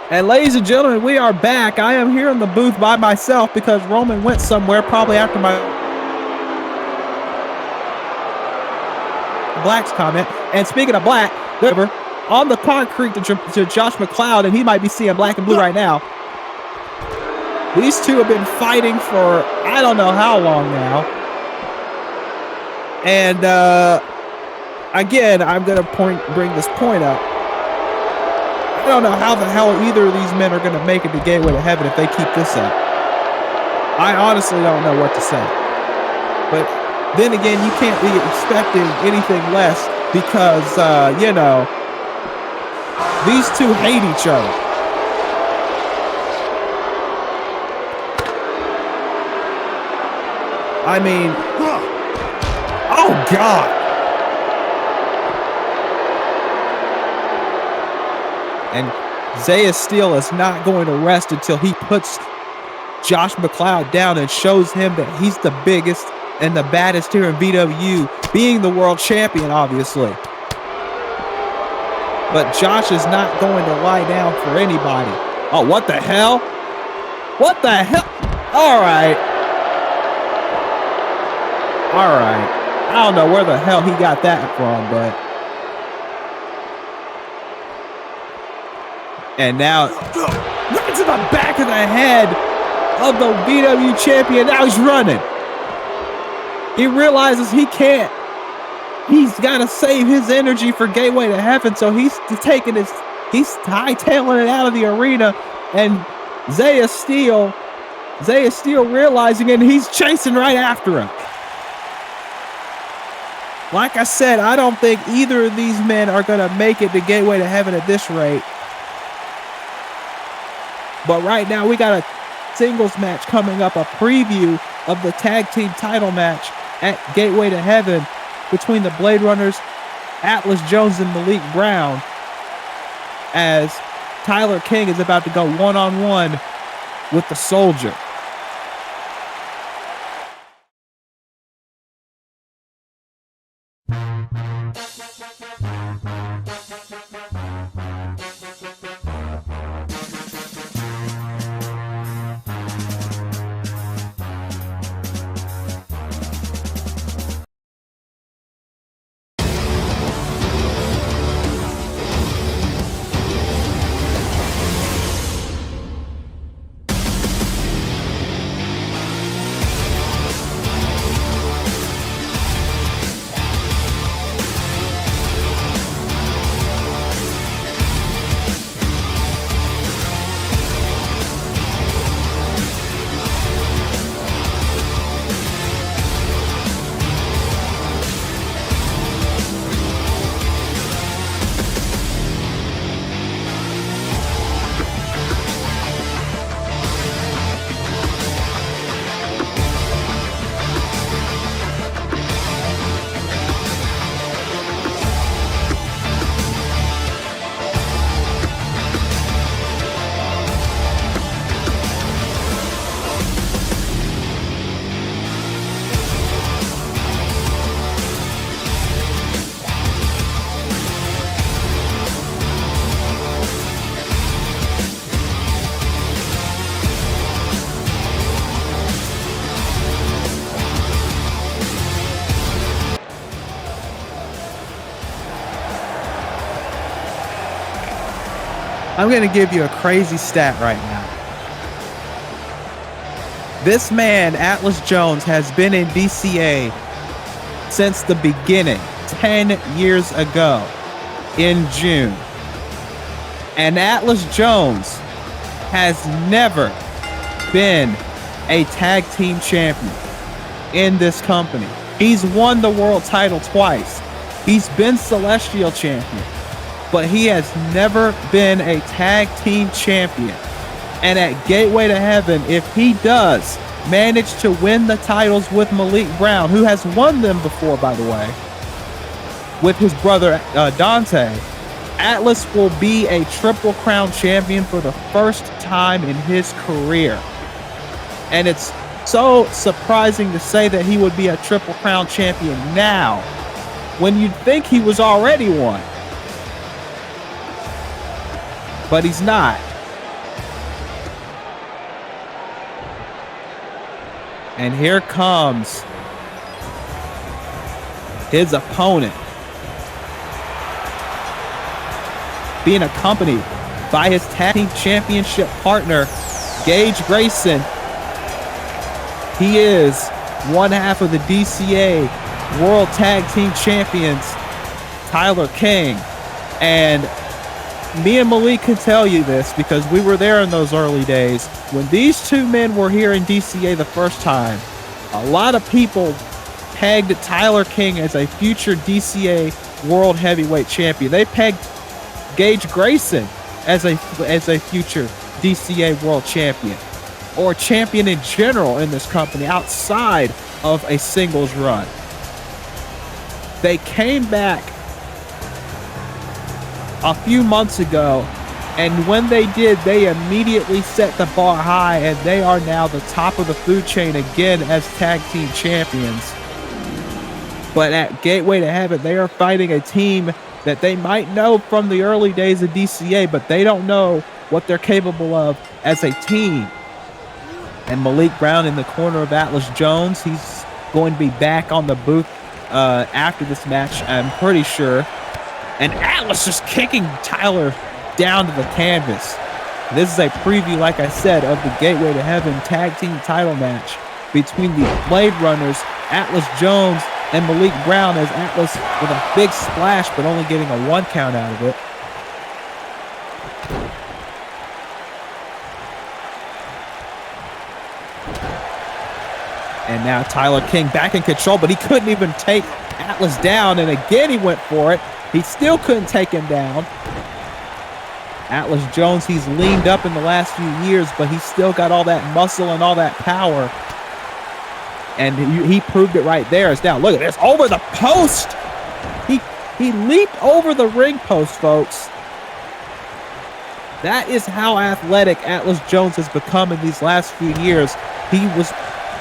And ladies and gentlemen, we are back. I am here in the booth by myself because Roman went somewhere probably after my Black's comment. And speaking of Black, on the concrete to Josh McCloud, and he might be seeing black and blue right now. These two have been fighting for I don't know how long now. And again, I'm going to bring this point up. I don't know how the hell either of these men are going to make it to Gateway to Heaven if they keep this up. I honestly don't know what to say. But then again, you can't be expecting anything less because, you know, these two hate each other. I mean, oh God. And Zaya Steele is not going to rest until he puts Josh McCloud down and shows him that he's the biggest and the baddest here in BWU, being the world champion, obviously. But Josh is not going to lie down for anybody. Oh, what the hell? What the hell? All right. All right. I don't know where the hell he got that from, but... And now, right to the back of the head of the BW champion. Now he's running. He realizes he can't. He's got to save his energy for Gateway to Heaven. So he's hightailing it out of the arena. And Zaya Steele realizing it, and he's chasing right after him. Like I said, I don't think either of these men are going to make it to Gateway to Heaven at this rate. But right now, we got a singles match coming up, a preview of the tag team title match at Gateway to Heaven between the Blade Runners, Atlas Jones and Malik Brown, as Tyler King is about to go one-on-one with the Soldier. I'm going to give you a crazy stat right now. This man, Atlas Jones, has been in DCA since the beginning, 10 years ago in June. And Atlas Jones has never been a tag team champion in this company. He's won the world title twice. He's been Celestial champion, but he has never been a tag team champion. And at Gateway to Heaven, if he does manage to win the titles with Malik Brown, who has won them before, by the way, with his brother Dante, Atlas will be a Triple Crown champion for the first time in his career. And it's so surprising to say that he would be a Triple Crown champion now, when you'd think he was already one. But he's not. And here comes his opponent, being accompanied by his tag team championship partner, Gage Grayson. He is one half of the DCA World Tag Team Champions, Tyler King. And me and Malik can tell you this because we were there in those early days. When these two men were here in DCA the first time, a lot of people pegged Tyler King as a future DCA World Heavyweight Champion. They pegged Gage Grayson as a future DCA World Champion, or champion in general in this company outside of a singles run. They came back a few months ago, and when they did, they immediately set the bar high, and they are now the top of the food chain again as tag team champions. But at Gateway to Heaven, they are fighting a team that they might know from the early days of DCA, but they don't know what they're capable of as a team. And Malik Brown in the corner of Atlas Jones. He's going to be back on the booth after this match, I'm pretty sure. And Atlas just kicking Tyler down to the canvas. This is a preview, like I said, of the Gateway to Heaven tag team title match between the Blade Runners, Atlas Jones, and Malik Brown, as Atlas with a big splash, but only getting a 1 count out of it. And now Tyler King back in control, but he couldn't even take Atlas down. And again, he went for it. He still couldn't take him down. Atlas Jones, he's leaned up in the last few years, but he's still got all that muscle and all that power. And he proved it right there. It's down. Look at this. Over the post. He leaped over the ring post, folks. That is how athletic Atlas Jones has become in these last few years. He was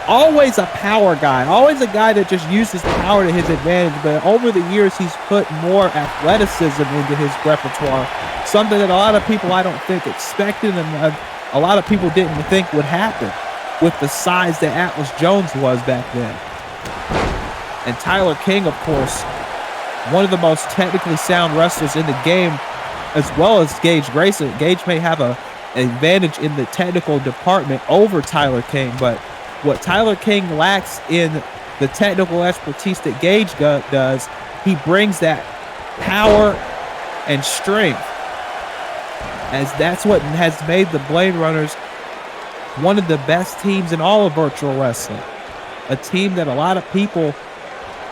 always a power guy, always a guy that just used his power to his advantage, but over the years he's put more athleticism into his repertoire, something that a lot of people I don't think expected, and a lot of people didn't think would happen with the size that Atlas Jones was back then. And Tyler King, of course, one of the most technically sound wrestlers in the game, as well as Gage Grayson. Gage may have an advantage in the technical department over Tyler King, but what Tyler King lacks in the technical expertise that Gage does, he brings that power and strength, as that's what has made the Blade Runners one of the best teams in all of virtual wrestling. A team that a lot of people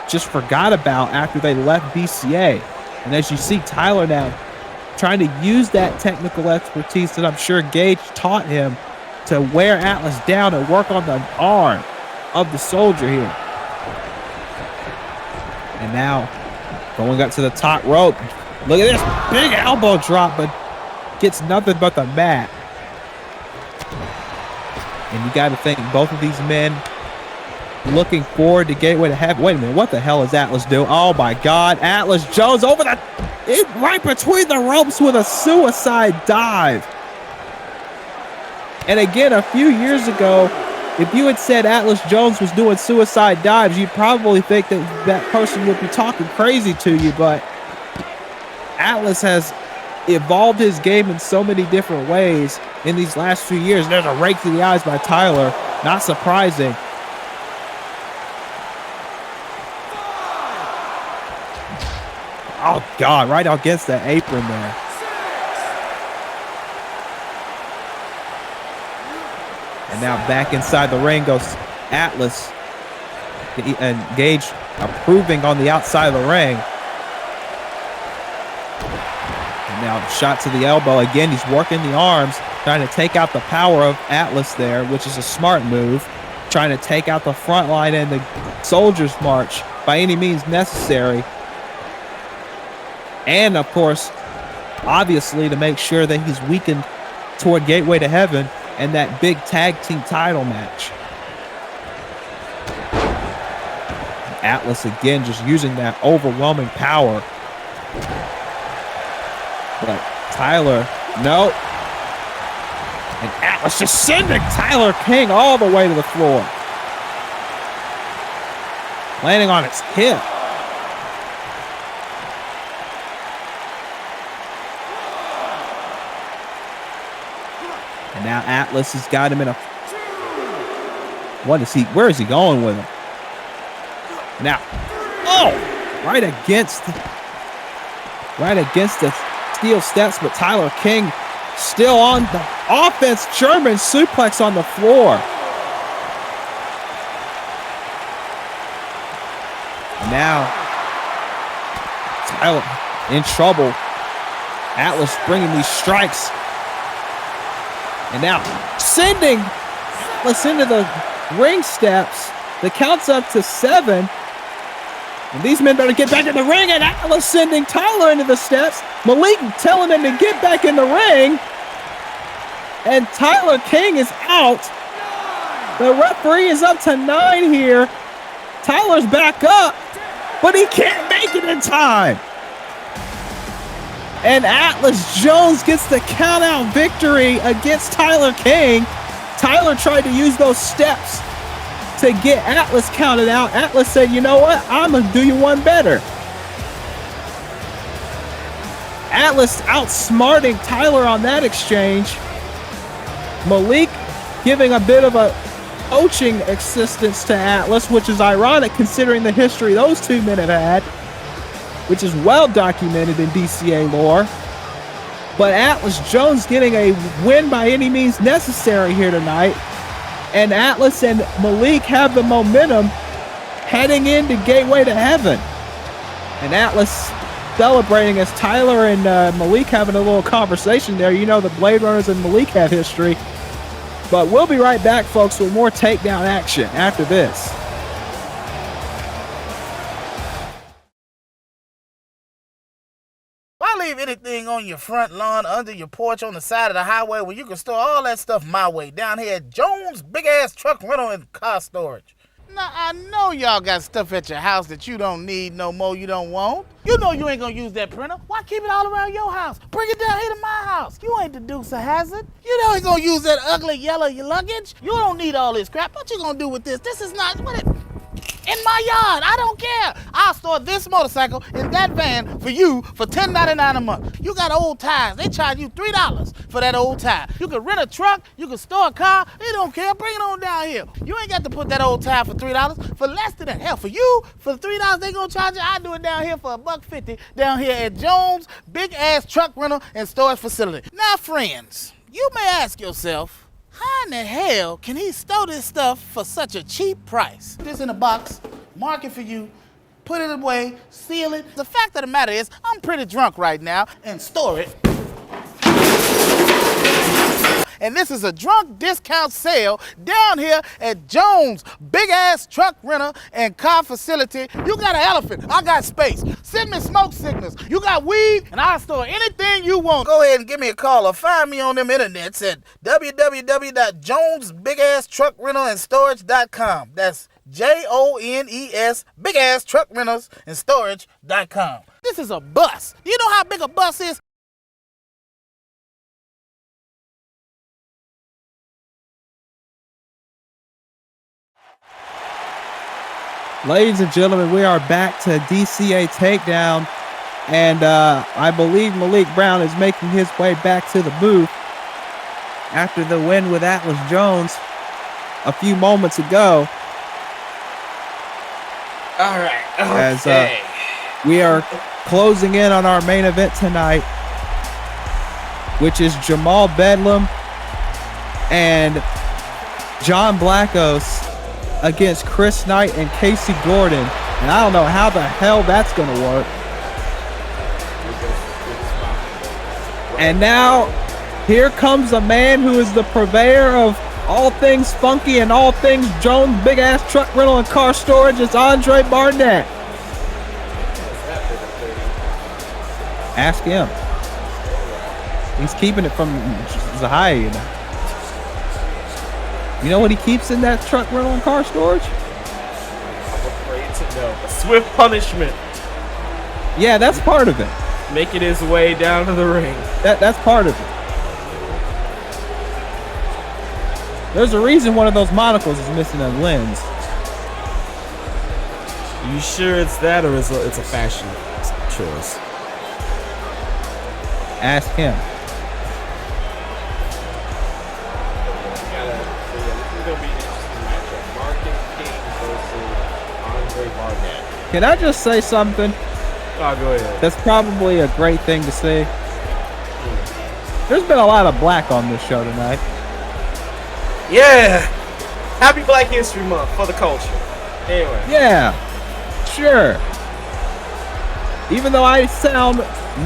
just forgot about after they left DCA. And as you see Tyler now trying to use that technical expertise that I'm sure Gage taught him to wear Atlas down and work on the arm of the soldier here. And now going up to the top rope. Look at this big elbow drop, but gets nothing but the mat. And you got to think both of these men looking forward to Gateway to Heaven. Wait a minute, what the hell is Atlas doing? Oh my God, Atlas Jones over right between the ropes with a suicide dive. And again, a few years ago, if you had said Atlas Jones was doing suicide dives, you'd probably think that that person would be talking crazy to you, but Atlas has evolved his game in so many different ways in these last few years. There's a rake to the eyes by Tyler. Not surprising. Oh, God, right against that apron there. And now back inside the ring goes Atlas. And Gage approving on the outside of the ring. And now shot to the elbow. Again, he's working the arms, trying to take out the power of Atlas there, which is a smart move. Trying to take out the front line and the Soldier's March by any means necessary. And, of course, obviously to make sure that he's weakened toward Gateway to Heaven and that big tag team title match. Atlas again just using that overwhelming power. But Tyler, no. And Atlas just sending Tyler King all the way to the floor. landing on his hip. And now Atlas has got him in a... Where is he going with him? Now, right against the steel steps, but Tyler King still on the offense. German suplex on the floor. And now Tyler in trouble. Atlas bringing these strikes. And now sending Atlas into the ring steps. The count's up to 7. And these men better get back in the ring. And Atlas sending Tyler into the steps. Malik telling him to get back in the ring. And Tyler King is out. The referee is up to 9 here. Tyler's back up, but he can't make it in time. And Atlas Jones gets the count-out victory against Tyler King. Tyler tried to use those steps to get Atlas counted out. Atlas said, you know what? I'm going to do you one better. Atlas outsmarting Tyler on that exchange. Malik giving a bit of a coaching assistance to Atlas, which is ironic considering the history those two men have had, which is well documented in DCA lore. But Atlas Jones getting a win by any means necessary here tonight. And Atlas and Malik have the momentum heading into Gateway to Heaven. And Atlas celebrating as Tyler and Malik having a little conversation there. You know, the Blade Runners and Malik have history. But we'll be right back, folks, with more Takedown action after this. Why leave anything on your front lawn, under your porch, on the side of the highway when you can store all that stuff my way, down here at Jones Big Ass Truck Rental and Car Storage? Now, I know y'all got stuff at your house that you don't need no more, you don't want. You know you ain't gonna use that printer. Why keep it all around your house? Bring it down here to my house. You ain't the Dukes of Hazzard. You know you gonna use that ugly yellow luggage. You don't need all this crap. What you gonna do with this? This is not what it... In my yard, I don't care. I'll store this motorcycle in that van for you for $10.99 a month. You got old tires, they charge you $3 for that old tire. You can rent a truck, you can store a car, they don't care, bring it on down here. You ain't got to put that old tire for $3, for less than that. Hell, for you, for $3 they gonna charge you, I do it down here for $1.50 down here at Jones Big Ass Truck Rental and Storage Facility. Now friends, you may ask yourself, how in the hell can he store this stuff for such a cheap price? Put this in a box, mark it for you, put it away, seal it. The fact of the matter is, I'm pretty drunk right now and store it. And this is a drunk discount sale down here at Jones Big Ass Truck Rental and Car Facility. You got an elephant, I got space. Send me smoke signals. You got weed, and I'll store anything you want. Go ahead and give me a call or find me on them internets at www.jonesbigasstruckrentalstorage.com. That's JONES Big Ass Truck Rentals and Storage.com. This is a bus. You know how big a bus is? Ladies and gentlemen, we are back to DCA Takedown, and I believe Malik Brown is making his way back to the booth after the win with Atlas Jones a few moments ago. All right. As Okay. we are closing in on our main event tonight, which is Jamal Bedlam and John Blackos against Chris Knight and Casey Gordon. And I don't know how the hell that's going to work. And now here comes a man who is the purveyor of all things funky and all things Jones Big Ass Truck Rental and Car Storage. It's Andre Barnett. Ask him. He's keeping it from Zahia, you know. You know what he keeps in that truck rental and car storage? I'm afraid to know. A swift punishment. Yeah, that's part of it. Making his way down to the ring. That's part of it. There's a reason one of those monocles is missing a lens. You sure it's that, or it's a fashion choice? Ask him. This is gonna be an interesting matchup. Marcus King versus Andre Barnett. Can I just say something? Oh, go ahead. That's probably a great thing to say. There's been a lot of black on this show tonight. Yeah. Happy Black History Month for the culture. Anyway. Yeah, sure. Even though I sound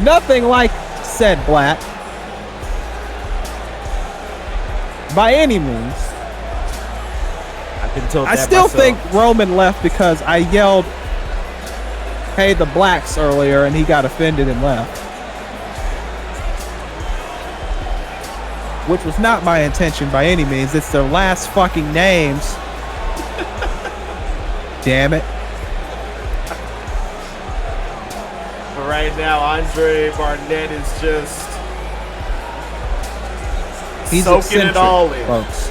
nothing like said black by any means, I've been told I that still myself. think Roman left because I yelled, "Hey, the blacks" earlier, and he got offended and left. Which was not my intention by any means. It's their last fucking names. Damn it. But right now, Andre Barnett is just He's soaking it eccentric, all in. folks.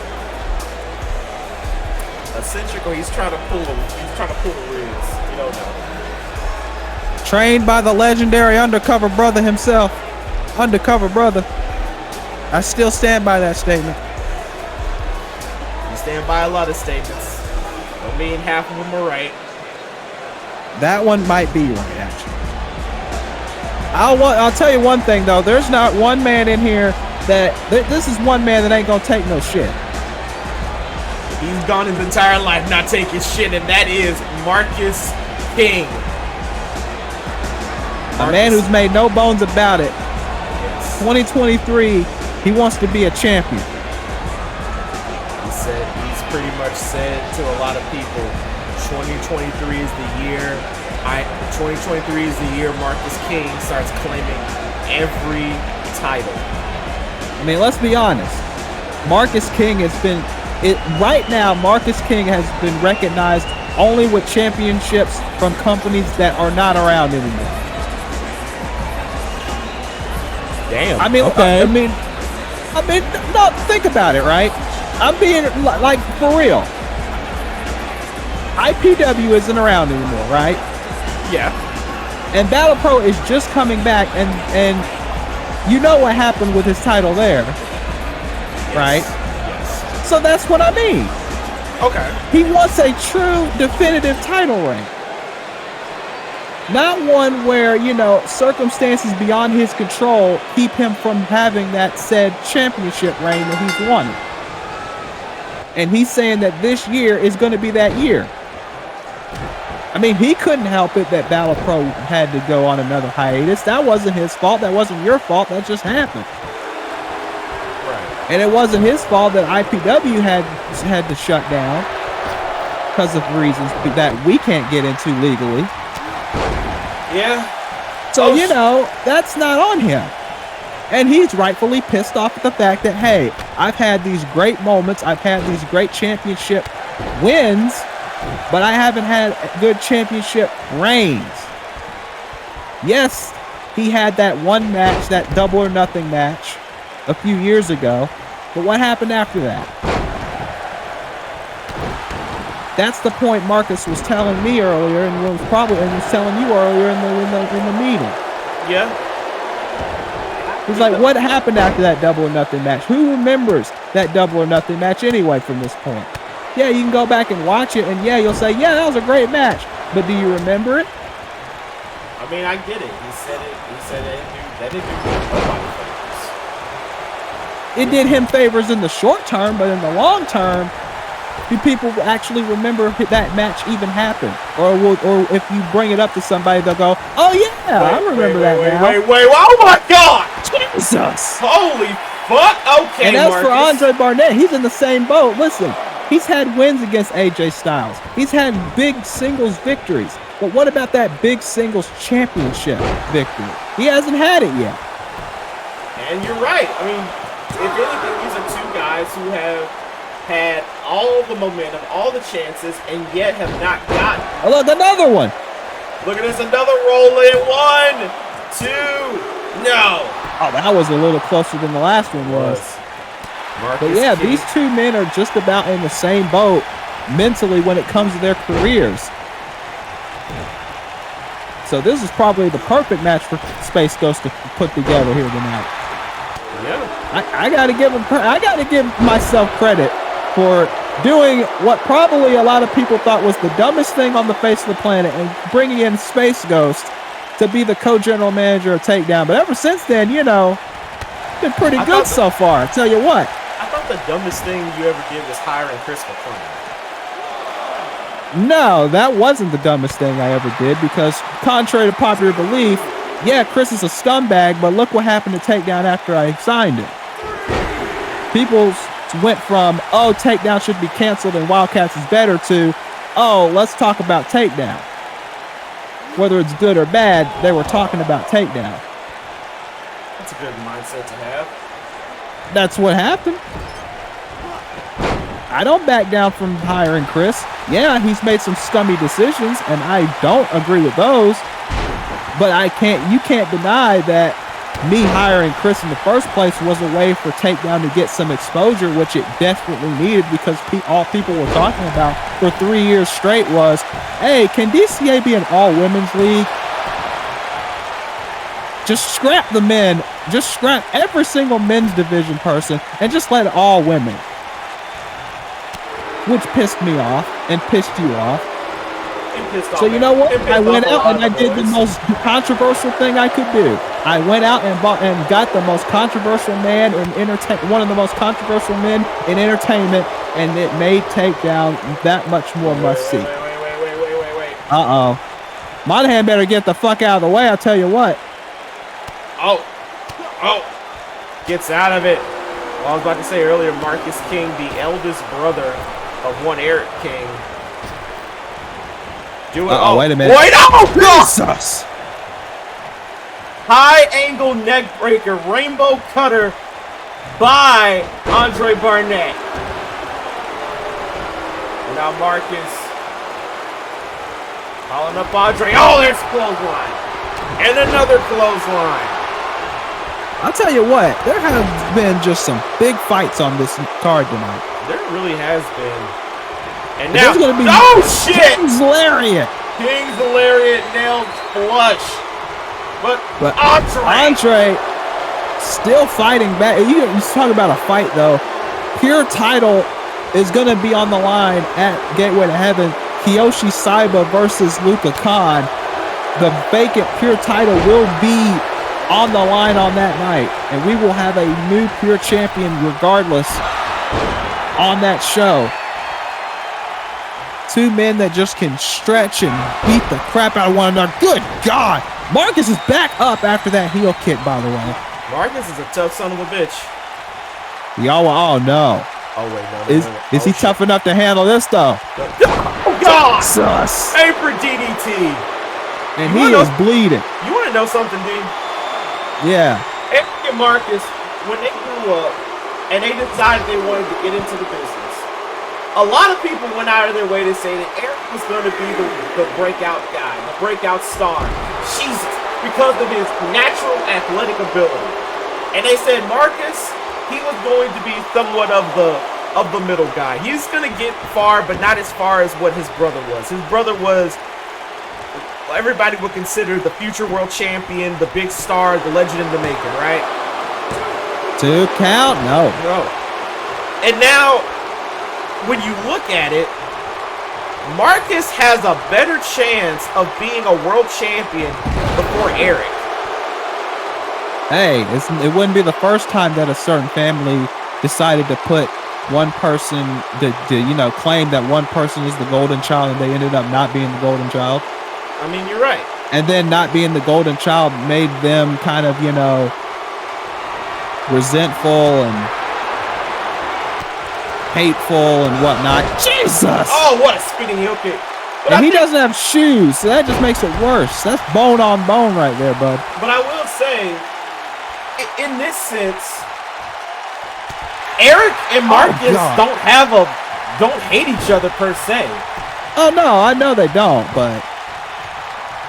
Eccentric, or he's trying to pull him. He's trying to pull the Riz. You don't know. Trained by the legendary Undercover Brother himself. Undercover Brother. I still stand by that statement. You stand by a lot of statements. Don't mean half of them are right. That one might be right, actually. I'll tell you one thing, though. There's not one man in here that... This is one man that ain't gonna take no shit. He's gone his entire life not taking shit, and that is Marcus King. A man who's made no bones about it. 2023, he wants to be a champion. He's pretty much said to a lot of people, 2023 is the year. 2023 is the year Marcus King starts claiming every title. I mean, let's be honest. Marcus King has been... Right now, Marcus King has been recognized only with championships from companies that are not around anymore. Damn. I mean, okay. I mean, no, think about it, right? I'm being like for real. IPW isn't around anymore, right? Yeah. And Battle Pro is just coming back, and you know what happened with his title there, right? Yes. So that's what I mean. Okay. He wants a true, definitive title reign. Not one where, you know, circumstances beyond his control keep him from having that said championship reign that he's wanted. And he's saying that this year is going to be that year. I mean, he couldn't help it that Battle Pro had to go on another hiatus. That wasn't his fault. That wasn't your fault. That just happened. Right. And it wasn't his fault that IPW had to shut down because of reasons that we can't get into legally. Yeah. So, you know, that's not on him. And he's rightfully pissed off at the fact that, hey, I've had these great moments. I've had these great championship wins, but I haven't had good championship reigns. Yes, he had that one match, that Double or Nothing match a few years ago. But what happened after that? That's the point Marcus was telling me earlier, and was telling you earlier in the meeting. Yeah. He's like, what happened after that Double or Nothing match? Who remembers that Double or Nothing match anyway from this point? Yeah, you can go back and watch it, and yeah, you'll say, yeah, that was a great match. But do you remember it? I mean, I get it. He said it. He said that didn't do nobody favors. It did him favors in the short term, but in the long term, do people actually remember that match even happened? Or if you bring it up to somebody, they'll go, "Oh yeah, I remember that now." Wait! Oh my God! Jesus! Holy fuck! Okay, And as for Marcus. Andre Barnett, he's in the same boat. Listen, he's had wins against AJ Styles. He's had big singles victories. But what about that big singles championship victory? He hasn't had it yet. And you're right. I mean, if anything, these are two guys who have had all the momentum, all the chances, and yet have not gotten. Oh, look, another one. Look at this, another roll in. 1, 2, no. Oh, that was a little closer than the last one was. But yeah, these two men are just about in the same boat mentally when it comes to their careers. So this is probably the perfect match for Space Ghost to put together here tonight. Yeah. I gotta give myself credit for doing what probably a lot of people thought was the dumbest thing on the face of the planet and bringing in Space Ghost to be the co-general manager of Takedown. But ever since then, you know, been pretty good so far. I tell you what. I thought the dumbest thing you ever did was hiring Chris McClellan. No, that wasn't the dumbest thing I ever did because contrary to popular belief, yeah, Chris is a scumbag, but look what happened to Takedown after I signed him. People went from, oh, Takedown should be canceled and Wildcats is better to, oh, let's talk about Takedown. Whether it's good or bad, they were talking about Takedown. That's a good mindset to have. That's what happened. I don't back down from hiring Chris. Yeah, he's made some scummy decisions, and I don't agree with those. But you can't deny that me hiring Chris in the first place was a way for Takedown to get some exposure, which it desperately needed because all people were talking about for 3 years straight was, hey, can DCA be an all-women's league? Just scrap the men. Just scrap every single men's division person and just let it all women. Which pissed me off and pissed you off. So you know what? I went out and I did the most controversial thing I could do. I went out and got the most controversial man in one of the most controversial men in entertainment, and it made Takedown that much more must see. Wait. Uh-oh. Monahan better get the fuck out of the way, I'll tell you what. Oh. Gets out of it. Well, I was about to say earlier, Marcus King, the eldest brother of one Eric King. Wait a minute. Wait, oh, Jesus! High angle neck breaker, rainbow cutter by Andre Barnett. Now Marcus calling up Andre. Oh, there's clothesline. And another clothesline. I'll tell you what, there have been just some big fights on this card tonight. There really has been. And now, there's gonna be shit! King's Lariat! King's Lariat nailed flush. But Andre still fighting back. You talk about a fight, though. Pure title is going to be on the line at Gateway to Heaven. Kiyoshi Saiba versus Luka Khan. The vacant Pure title will be on the line on that night. And we will have a new Pure champion regardless on that show. Two men that just can stretch and beat the crap out of one another. Good God! Marcus is back up after that heel kick, by the way. Marcus is a tough son of a bitch. Oh no. Oh, wait, no. Is he tough enough to handle this, though? Oh, God! Jesus! Paper DDT. And he is bleeding. You want to know something, D? Yeah. Eric and Marcus, when they grew up and they decided they wanted to get into the business, a lot of people went out of their way to say that Eric was going to be the breakout guy, the breakout star. Jesus, because of his natural athletic ability. And they said Marcus, he was going to be somewhat of the middle guy. He's going to get far, but not as far as what his brother was. His brother was, everybody would consider the future world champion, the big star, the legend in the making, right? 2 count? No. And now, when you look at it, Marcus has a better chance of being a world champion before Eric. Hey, it wouldn't be the first time that a certain family decided to put one person to claim that one person is the golden child, and they ended up not being the golden child. I mean, you're right. And then not being the golden child made them kind of, resentful and hateful and whatnot. Jesus! Oh, what a spinning heel kick. And he doesn't have shoes, so that just makes it worse. That's bone on bone right there, bud. But I will say, in this sense, Eric and Marcus don't hate each other per se. Oh no, I know they don't, but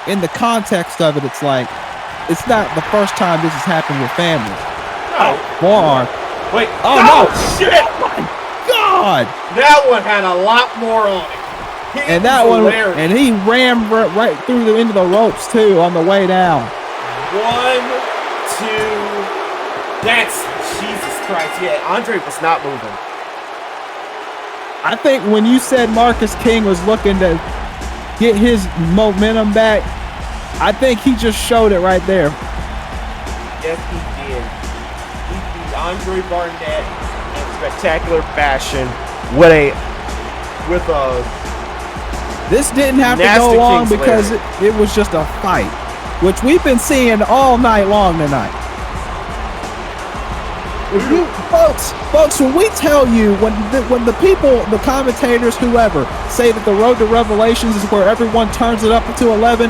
in the context of it, it's like it's not the first time this has happened with families. No. Forearm. Wait. Oh no! Shit! Oh my God! That one had a lot more on it. And that one, and he ran right through the into the ropes too on the way down. 1, 2. That's Jesus Christ. Yeah, Andre was not moving. I think when you said Marcus King was looking to get his momentum back, I think he just showed it right there. Yes, he did. He beat Andre Barnett in spectacular fashion with a This didn't have to go long because it was just a fight, which we've been seeing all night long tonight. If you folks, when we tell you, when the people, the commentators, whoever, say that the road to Revelations is where everyone turns it up to 11,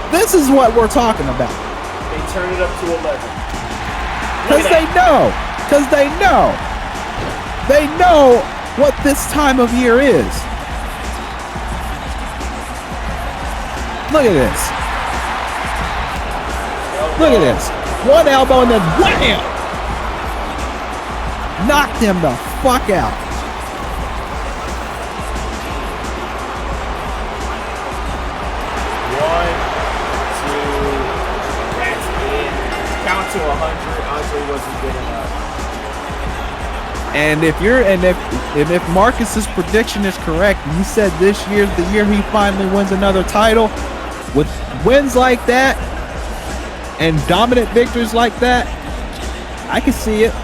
this is what we're talking about. They turn it up to 11. Because they know what this time of year is. Look at this. Look at this. One elbow and then wham! Knocked him the fuck out. 1, 2. That's it. Count to 100. Andre wasn't good enough. And if Marcus's prediction is correct, you said this year's the year he finally wins another title. With wins like that and dominant victories like that, I can see it.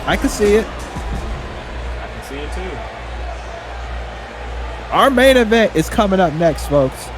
I can see it. I can see it too. Our main event is coming up next, folks.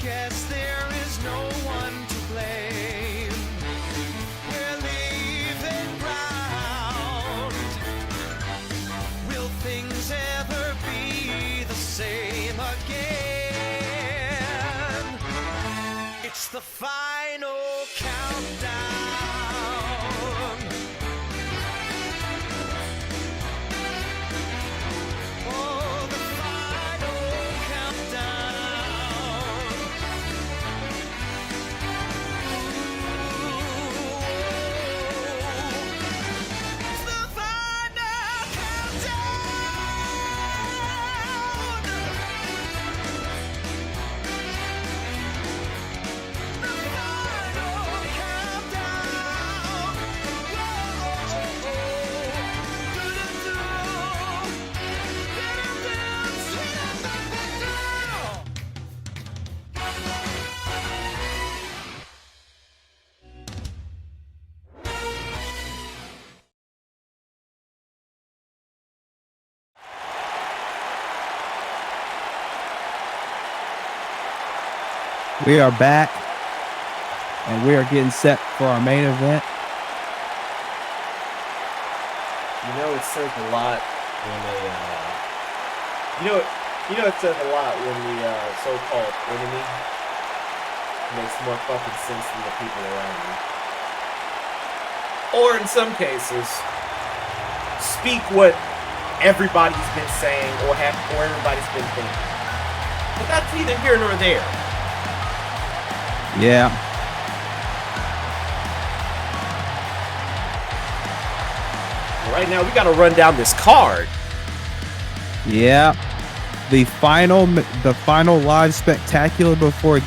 Guess there is no one to blame. We're leaving ground. Will things ever be the same again? It's the final countdown. Oh, the final countdown. We are back, and we are getting set for our main event. You know, it says a lot when It says a lot when the so-called enemy makes more fucking sense than the people around you. or in some cases, speak what everybody's been saying or everybody's been thinking. But that's neither here nor there. Yeah. Right now, we got to run down this card. Yeah. The final live spectacular before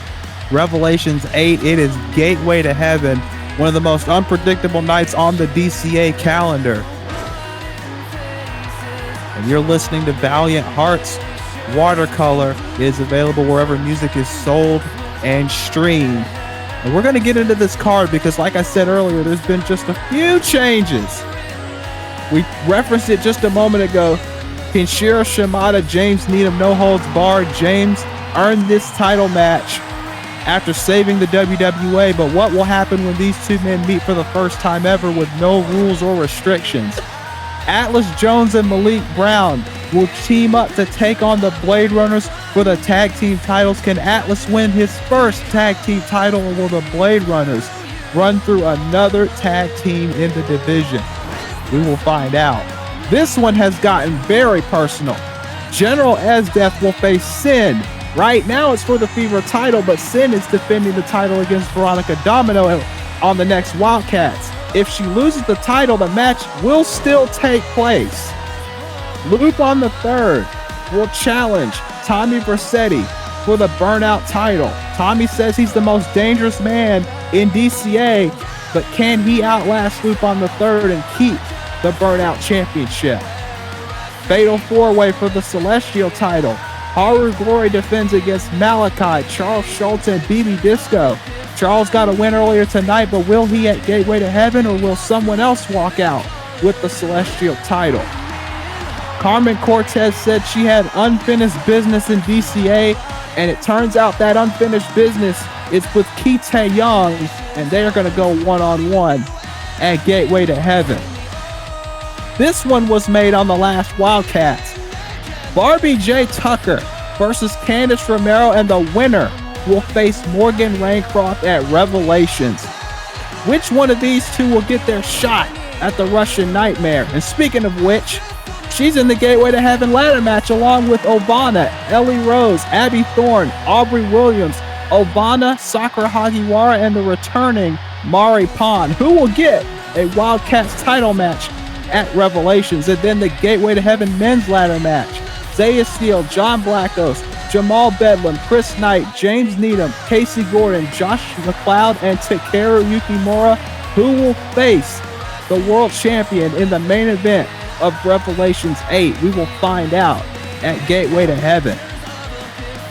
Revelations 8. It is Gateway to Heaven, one of the most unpredictable nights on the DCA calendar. And you're listening to Valiant Hearts. Watercolor is available wherever music is sold and streamed. And we're going to get into this card because, like I said earlier, there's been just a few changes. We referenced it just a moment ago. Kenshiro Shimada, James Needham, no holds barred. James earned this title match after saving the WWA, but what will happen when these two men meet for the first time ever with no rules or restrictions? Atlas Jones and Malik Brown will team up to take on the Blade Runners for the tag team titles. Can Atlas win his first tag team title, or will the Blade Runners run through another tag team in the division? We will find out. This one has gotten very personal. General Esdeath will face Sin. Right now it's for the Fever title, but Sin is defending the title against Veronica Domino on the next Wildcats. If she loses the title, the match will still take place. Lupon III will challenge Tommy Vercetti for the Burnout title. Tommy says he's the most dangerous man in DCA, but can he outlast Lupon III and keep the Burnout Championship? Fatal 4-way for the Celestial title. Haru Glory defends against Malachi, Charles Schultz, and BB Disco. Charles got a win earlier tonight, but will he at Gateway to Heaven, or will someone else walk out with the Celestial title? Carmen Cortez said she had unfinished business in DCA, and it turns out that unfinished business is with Kite Young, and they are going to go one-on-one at Gateway to Heaven. This one was made on the last Wildcats. Barbie J. Tucker versus Candice Romero, and the winner will face Morgan Raincroft at Revelations. Which one of these two will get their shot at the Russian Nightmare? And speaking of which, she's in the Gateway to Heaven ladder match along with Ovana, Ellie Rose, Abby Thorne, Aubrey Williams, Ovana, Sakura Hagiwara, and the returning Mari Pond, who will get a Wildcats title match at Revelations. And then the Gateway to Heaven men's ladder match. Zaya Steele, John Blackos, Jamal Bedlam, Chris Knight, James Needham, Casey Gordon, Josh McLeod, and Takeru Yukimura, who will face the world champion in the main event of Revelations 8. We will find out at Gateway to Heaven.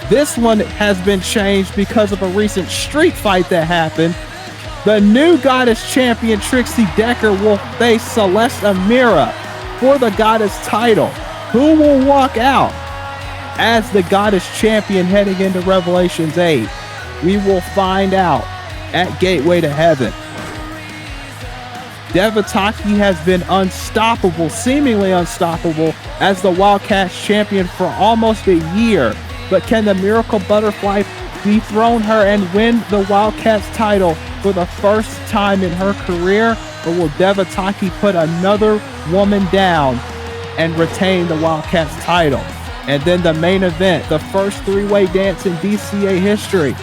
This one has been changed because of a recent street fight that happened. The new Goddess champion Trixie Decker will face Celeste Amira for the Goddess title. Who will walk out as the Goddess champion heading into Revelations 8? We will find out at Gateway to Heaven. Devataki has been unstoppable, seemingly unstoppable, as the Wildcats champion for almost a year. But can the Miracle Butterfly dethrone her and win the Wildcats title for the first time in her career? Or will Devataki put another woman down and retain the Wildcats title? And then the main event, the first three-way dance in DCA history.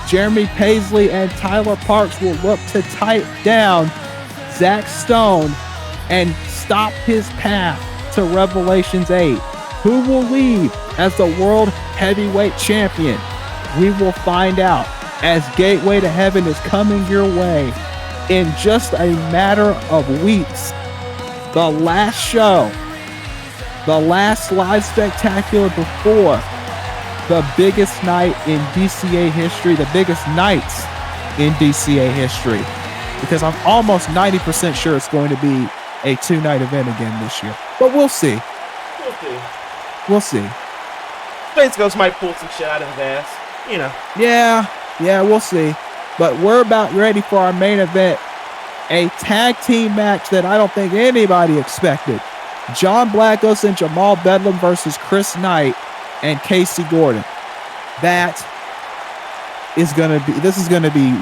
Jeremy Paisley and Tyler Parks will look to tie down Zach Stone and stop his path to Revelations 8. Who will leave as the World Heavyweight Champion? We will find out as Gateway to Heaven is coming your way in just a matter of weeks. The last show, the last live spectacular before the biggest night in DCA history, the biggest nights in DCA history, because I'm almost 90% sure it's going to be a two-night event again this year. But we'll see. We'll see. Space Ghost might pull some shit out of his ass, you know. Yeah, we'll see. But we're about ready for our main event, a tag team match that I don't think anybody expected John Blackos and Jamal Bedlam versus Chris Knight and Casey Gordon. This is going to be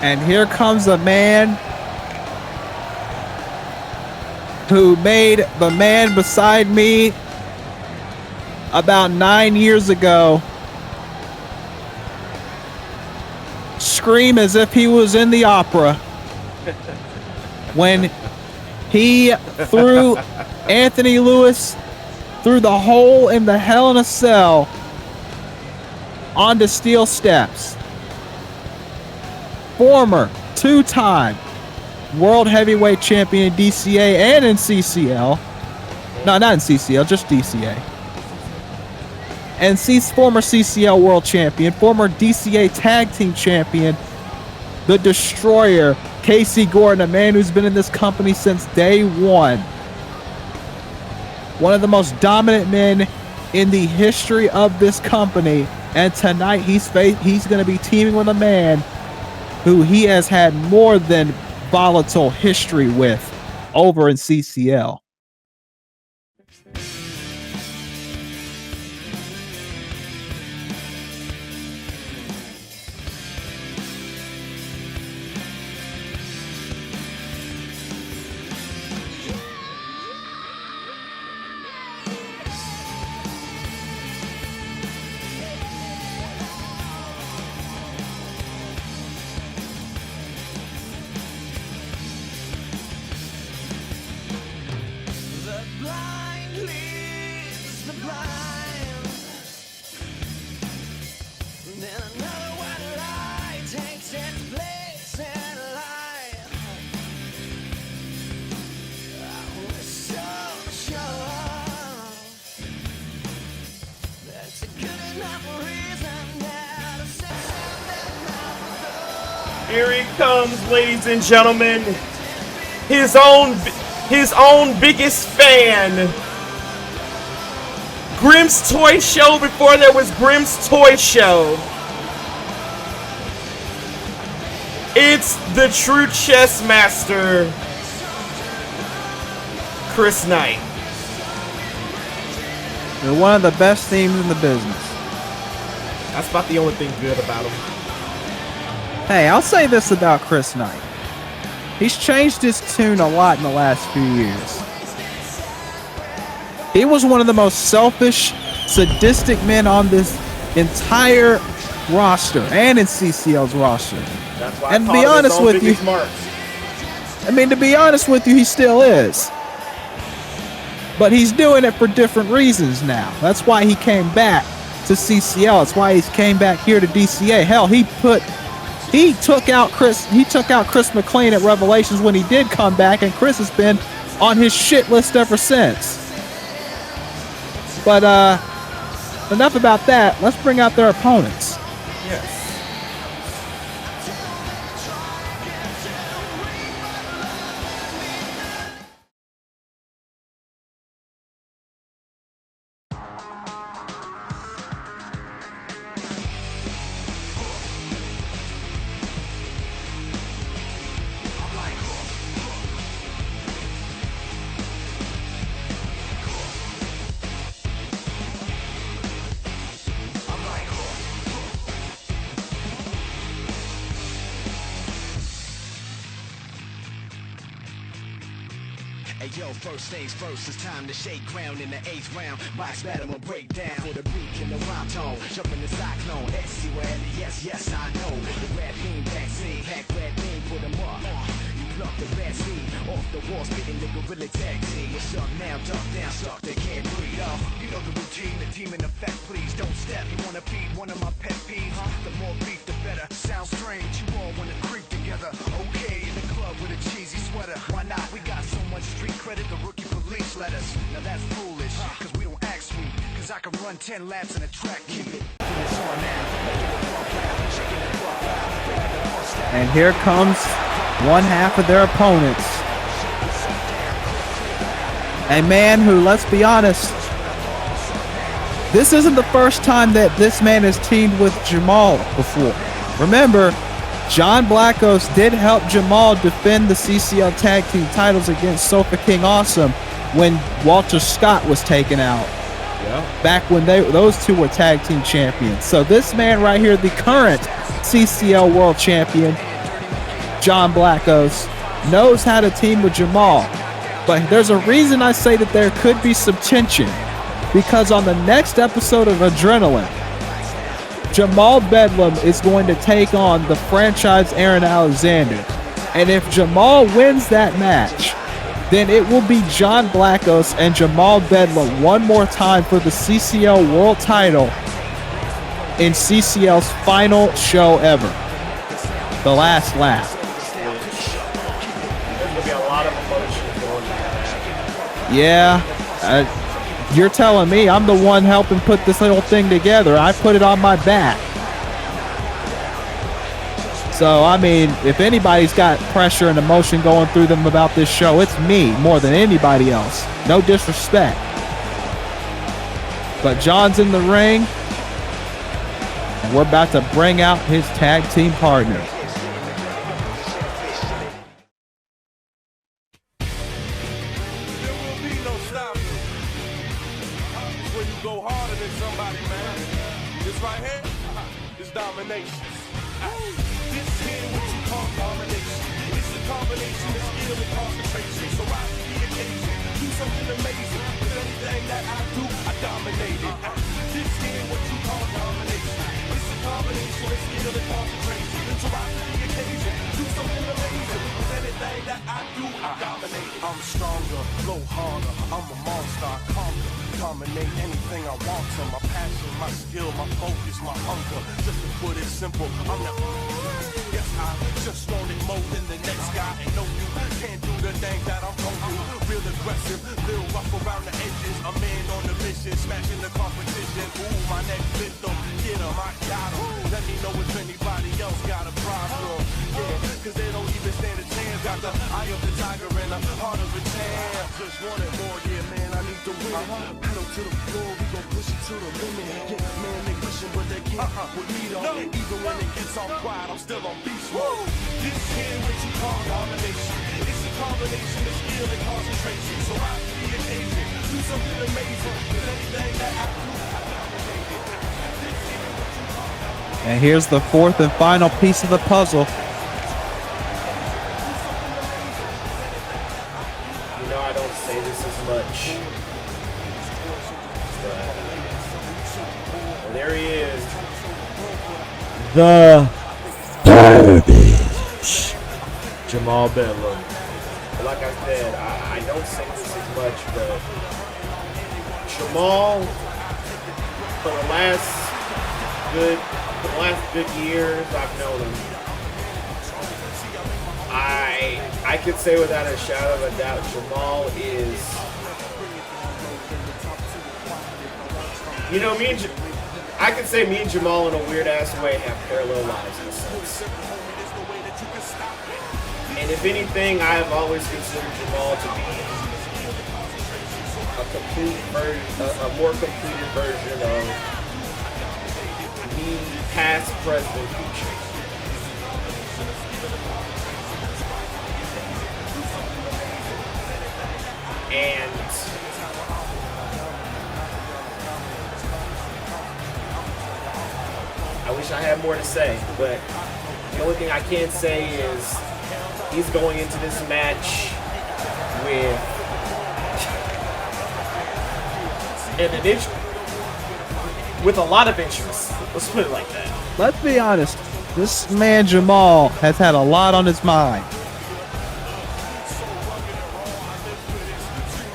And here comes a man who made the man beside me about 9 years ago scream as if he was in the opera when he threw Anthony Lewis through the hole in the Hell in a Cell onto steel steps. Former two-time world heavyweight champion in DCA and in CCL. No, not in CCL, just DCA. And former CCL world champion, former DCA tag team champion, the Destroyer, Casey Gordon, a man who's been in this company since day one. One of the most dominant men in the history of this company. And tonight he's going to be teaming with a man who he has had more than volatile history with over in CCL. Here he comes, ladies and gentlemen. His own biggest fan. Grimm's Toy Show before there was Grimm's Toy Show. It's the true chess master, Chris Knight. They're one of the best teams in the business. That's about the only thing good about him. Hey, I'll say this about Chris Knight. He's changed his tune a lot in the last few years. He was one of the most selfish, sadistic men on this entire roster and in CCL's roster. That's why And to be honest with you, to be honest with you, he still is. But he's doing it for different reasons now. That's why he came back to CCL. That's why he came back here to DCA. Hell, he took out Chris McLean at Revelations when he did come back, and Chris has been on his shit list ever since. But enough about that. Let's bring out their opponents. Yes. Hey yo, first things first, it's time to shake ground in the 8th round. Mike's battle will break down for the beat and the rhyme tone. Jump in the cyclone, S-C-O-L-E-S, yes I know. The rap beam vaccine, hack red beam for the mark. You pluck the bad seed off the wall, spitting the gorilla tag team. It's up now, duck down, suck, they can't breathe. You know the routine, the team in effect, please don't step. You wanna beat one of my pet peeves, huh? The more beef, the better. Sounds strange, you all wanna creep together. Okay, in the club with a cheesy sweater. Why not? We got so much street credit, the rookie police let us. Now that's foolish, cause we don't act sweet. Cause I can run 10 laps in a track, keep it. It's on now, making it rock loud, shaking it rock loud, breaking the mustache. And here comes one half of their opponents. A man who, let's be honest, this isn't the first time that this man has teamed with Jamal before. Remember, John Blackos did help Jamal defend the CCL Tag Team titles against Sofa King Awesome when Walter Scott was taken out. Yeah. Back when those two were tag team champions. So this man right here, the current CCL World Champion, John Blackos, knows how to team with Jamal. But there's a reason I say that there could be some tension, because on the next episode of Adrenaline, Jamal Bedlam is going to take on the franchise Aaron Alexander. And if Jamal wins that match, then it will be John Blackos and Jamal Bedlam one more time for the CCL World title in CCL's final show ever. The last lap. There's gonna be a lot of emotion going into that. Yeah, you're telling me. I'm the one helping put this little thing together. I put it on my back. So, I mean, if anybody's got pressure and emotion going through them about this show, it's me more than anybody else. No disrespect. But John's in the ring, and we're about to bring out his tag team partner. There will be no stopping. When you go harder than somebody, man. This right here is domination. This here what you call domination. It's a combination of skill and concentration. So I see the occasion, do something amazing. With anything that I do, I dominate it. This here what you call domination. It's a combination of skill and concentration. So I see the occasion, do something amazing. With anything that I do, I dominate it. I'm stronger, blow harder. I'm a monster, I conquer. Dominate anything I want to. My passion, my skill, my focus, my hunger. Just to put it simple, I'm the yes, I just want it more than the next guy. And no, you can't do the things that I'm gonna do. Real aggressive, little rough around the edges. I'm in on the mission, smashing the competition. Ooh, my next victim, get him, I got him. Let me know if anybody else got a problem. Yeah, cause they don't even stand a chance. Got the eye of the tiger and the heart of a champ. Just want it more, yeah, man, I need to win. Pedal to the floor, we gon' push it to the limit. Yeah, man, they wishing, but they can't with me though. Even when it gets all quiet, I'm still on beast mode. This here what you call domination. It's a combination of skill and concentration. So I see the occasion, do something amazing. With anything that I do, I dominate it. This here what you call domination. And here's the fourth and final piece of the puzzle. You know, I don't say this as much, but well, there he is. The Jamal Bedlam. Like I said, I don't say this as much, but Jamal, for the last good years I've known him, I could say without a shadow of a doubt, Jamal is, you know, I could say me and Jamal in a weird ass way have parallel lives in a sense. And if anything, I have always considered Jamal to be a more completed version of me, past, present, and future. And I wish I had more to say, but the only thing I can say is he's going into this match with with a lot of interest. Let's put it like that. Let's be honest. This man Jamal has had a lot on his mind.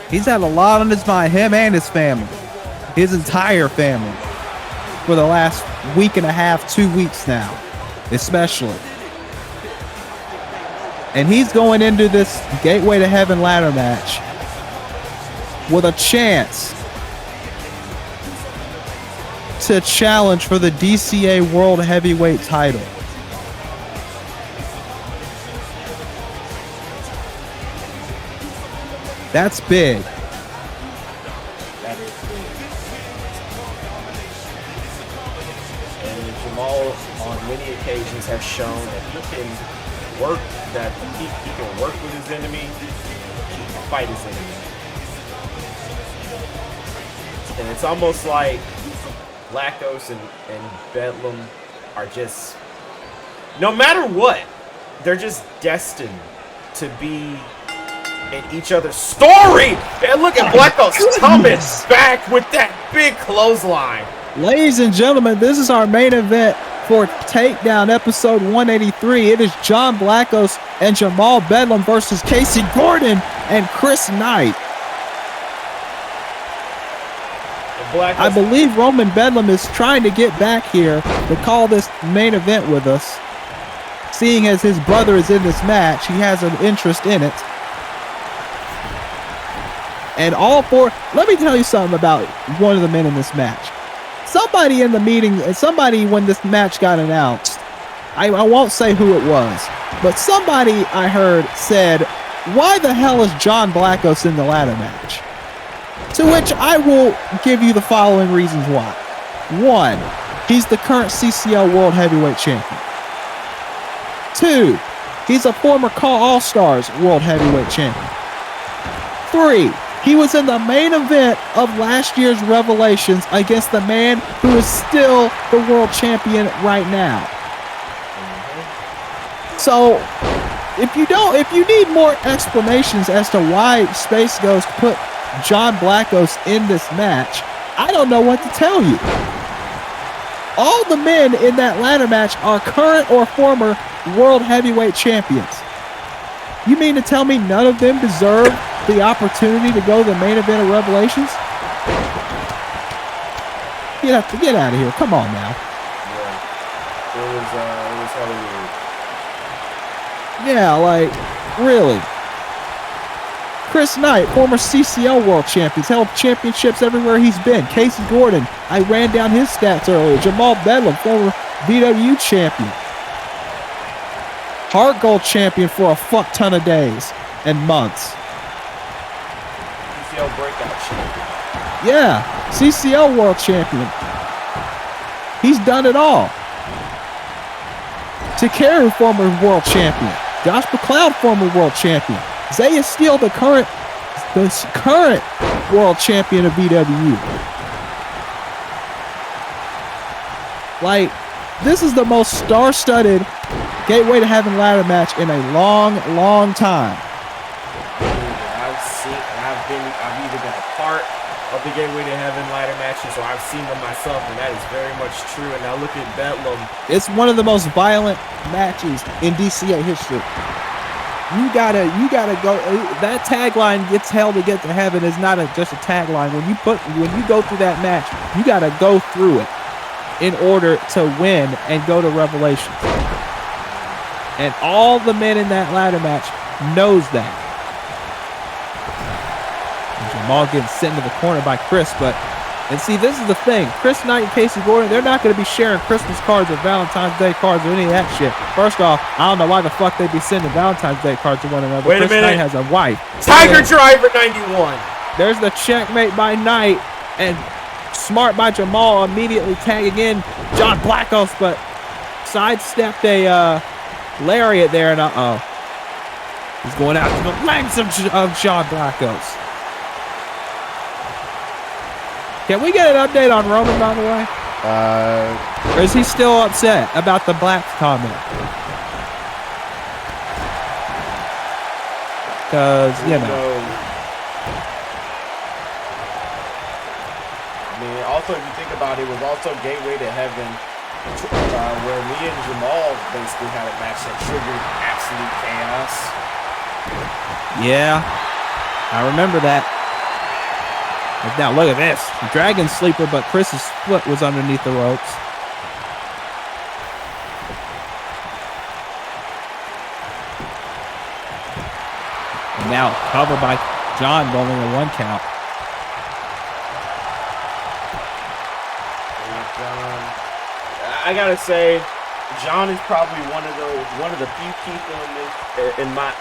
He's had a lot on his mind, him and his family, his entire family, for the last week and a half, 2 weeks now, especially. And he's going into this Gateway to Heaven ladder match with a chance to challenge for the DCA World Heavyweight title. That's big. That is big. And Jamal, on many occasions, has shown that he can work. That he can work with his enemy, he can fight his enemy. And it's almost like Blackos and Bedlam are just, no matter what, they're just destined to be in each other's story. And look at Blackos coming back with that big clothesline. Ladies and gentlemen, this is our main event for Takedown episode 183. It is John Blackos and Jamal Bedlam versus Casey Gordon and Chris Knight. I believe Roman Bedlam is trying to get back here to call this main event with us. Seeing as his brother is in this match, he has an interest in it. And all four, let me tell you something about one of the men in this match. Somebody in the meeting, somebody when this match got announced, I won't say who it was, but somebody I heard said, "Why the hell is John Blackos in the ladder match?" To which I will give you the following reasons why. 1, he's the current CCL World Heavyweight Champion. 2, he's a former Call All-Stars World Heavyweight Champion. 3, he was in the main event of last year's Revelations against the man who is still the world champion right now. So, if you need more explanations as to why Space Ghost put John Blackos in this match, I don't know what to tell you. All the men in that ladder match are current or former world heavyweight champions. You mean to tell me none of them deserve the opportunity to go to the main event of Revelations? Get out of here. Come on now. Yeah. It was hella weird. Yeah, like, really. Chris Knight, former CCL world champions, held championships everywhere he's been. Casey Gordon, I ran down his stats earlier. Jamal Bedlam, former VW champion. Hard Gold champion for a fuck ton of days and months. CCL breakout champion. Yeah, CCL world champion. He's done it all. Takedown, former world champion. Josh McLeod, former world champion. Zaya Steele, the current world champion of VW. Like, this is the most star-studded Gateway to Heaven ladder match in a long, long time. I've either been a part of the Gateway to Heaven ladder matches, or I've seen them myself, and that is very much true. And now look at Bedlam. It's one of the most violent matches in DCA history. You gotta go. That tagline, "Gets hell to get to heaven," is not just a tagline. When you go through that match, you gotta go through it in order to win and go to Revelation. And all the men in that ladder match knows that. And Jamal getting sent into the corner by Chris, and see, this is the thing. Chris Knight and Casey Gordon, they're not going to be sharing Christmas cards or Valentine's Day cards or any of that shit. First off, I don't know why the fuck they'd be sending Valentine's Day cards to one another. Wait a Chris minute. Knight has a wife. Tiger Driver 91. There's the checkmate by Knight, and smart by Jamal immediately tagging in John Blackos, but sidestepped a lariat there, and he's going out to the legs of John Blackos. Can we get an update on Roman, by the way? Or is he still upset about the black comment? Because, Also, if you think about it, it was also Gateway to Heaven, where me and Jamal basically had a match that triggered absolute chaos. Yeah, I remember that. Now look at this. Dragon sleeper, but Chris's foot was underneath the ropes. And now covered by John, only a 1 count. I gotta say, John is probably one of the few people in my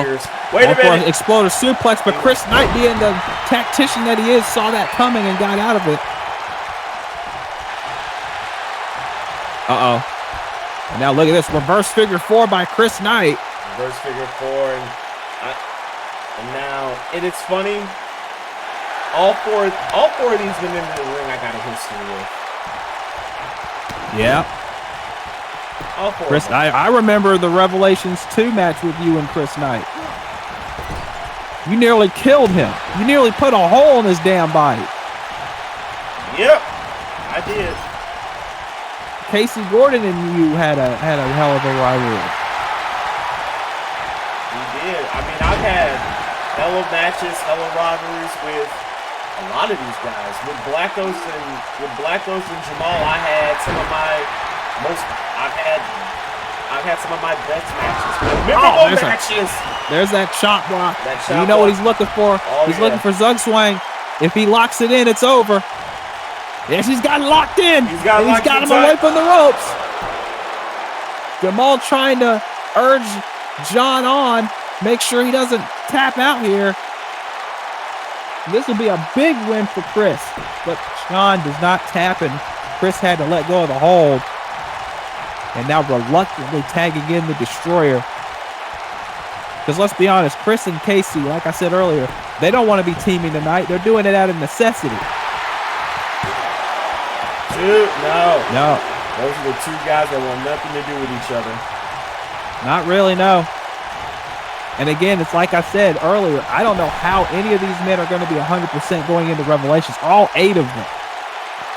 years. Wait a minute! Exploder suplex, but Chris Knight, being the tactician that he is, saw that coming and got out of it. And now look at this reverse figure 4 by Chris Knight. Reverse figure 4, and now it's funny. All four of these men in the ring, I got a history with. Yeah. Chris, I remember the Revelations 2 match with you and Chris Knight. You nearly killed him. You nearly put a hole in his damn body. Yep, I did. Casey Gordon and you had a hell of a rivalry. We did. I mean, I've had hella matches, hella rivalries with a lot of these guys. With Blackos and Jamal, I've had some of my best matches. Memorable matches. There's that chop block. You know what he's looking for? He's looking for Zug Swang. If he locks it in, it's over. Yes, he's got it locked in. He's got him away from the ropes. Jamal trying to urge John on. Make sure he doesn't tap out here. This will be a big win for Chris. But John does not tap, and Chris had to let go of the hold. And now reluctantly tagging in the Destroyer. Because let's be honest, Chris and Casey, like I said earlier, they don't want to be teaming tonight. They're doing it out of necessity. Dude, no. Those are the two guys that want nothing to do with each other. Not really, no. And again, it's like I said earlier, I don't know how any of these men are going to be 100% going into Revelations. All 8 of them.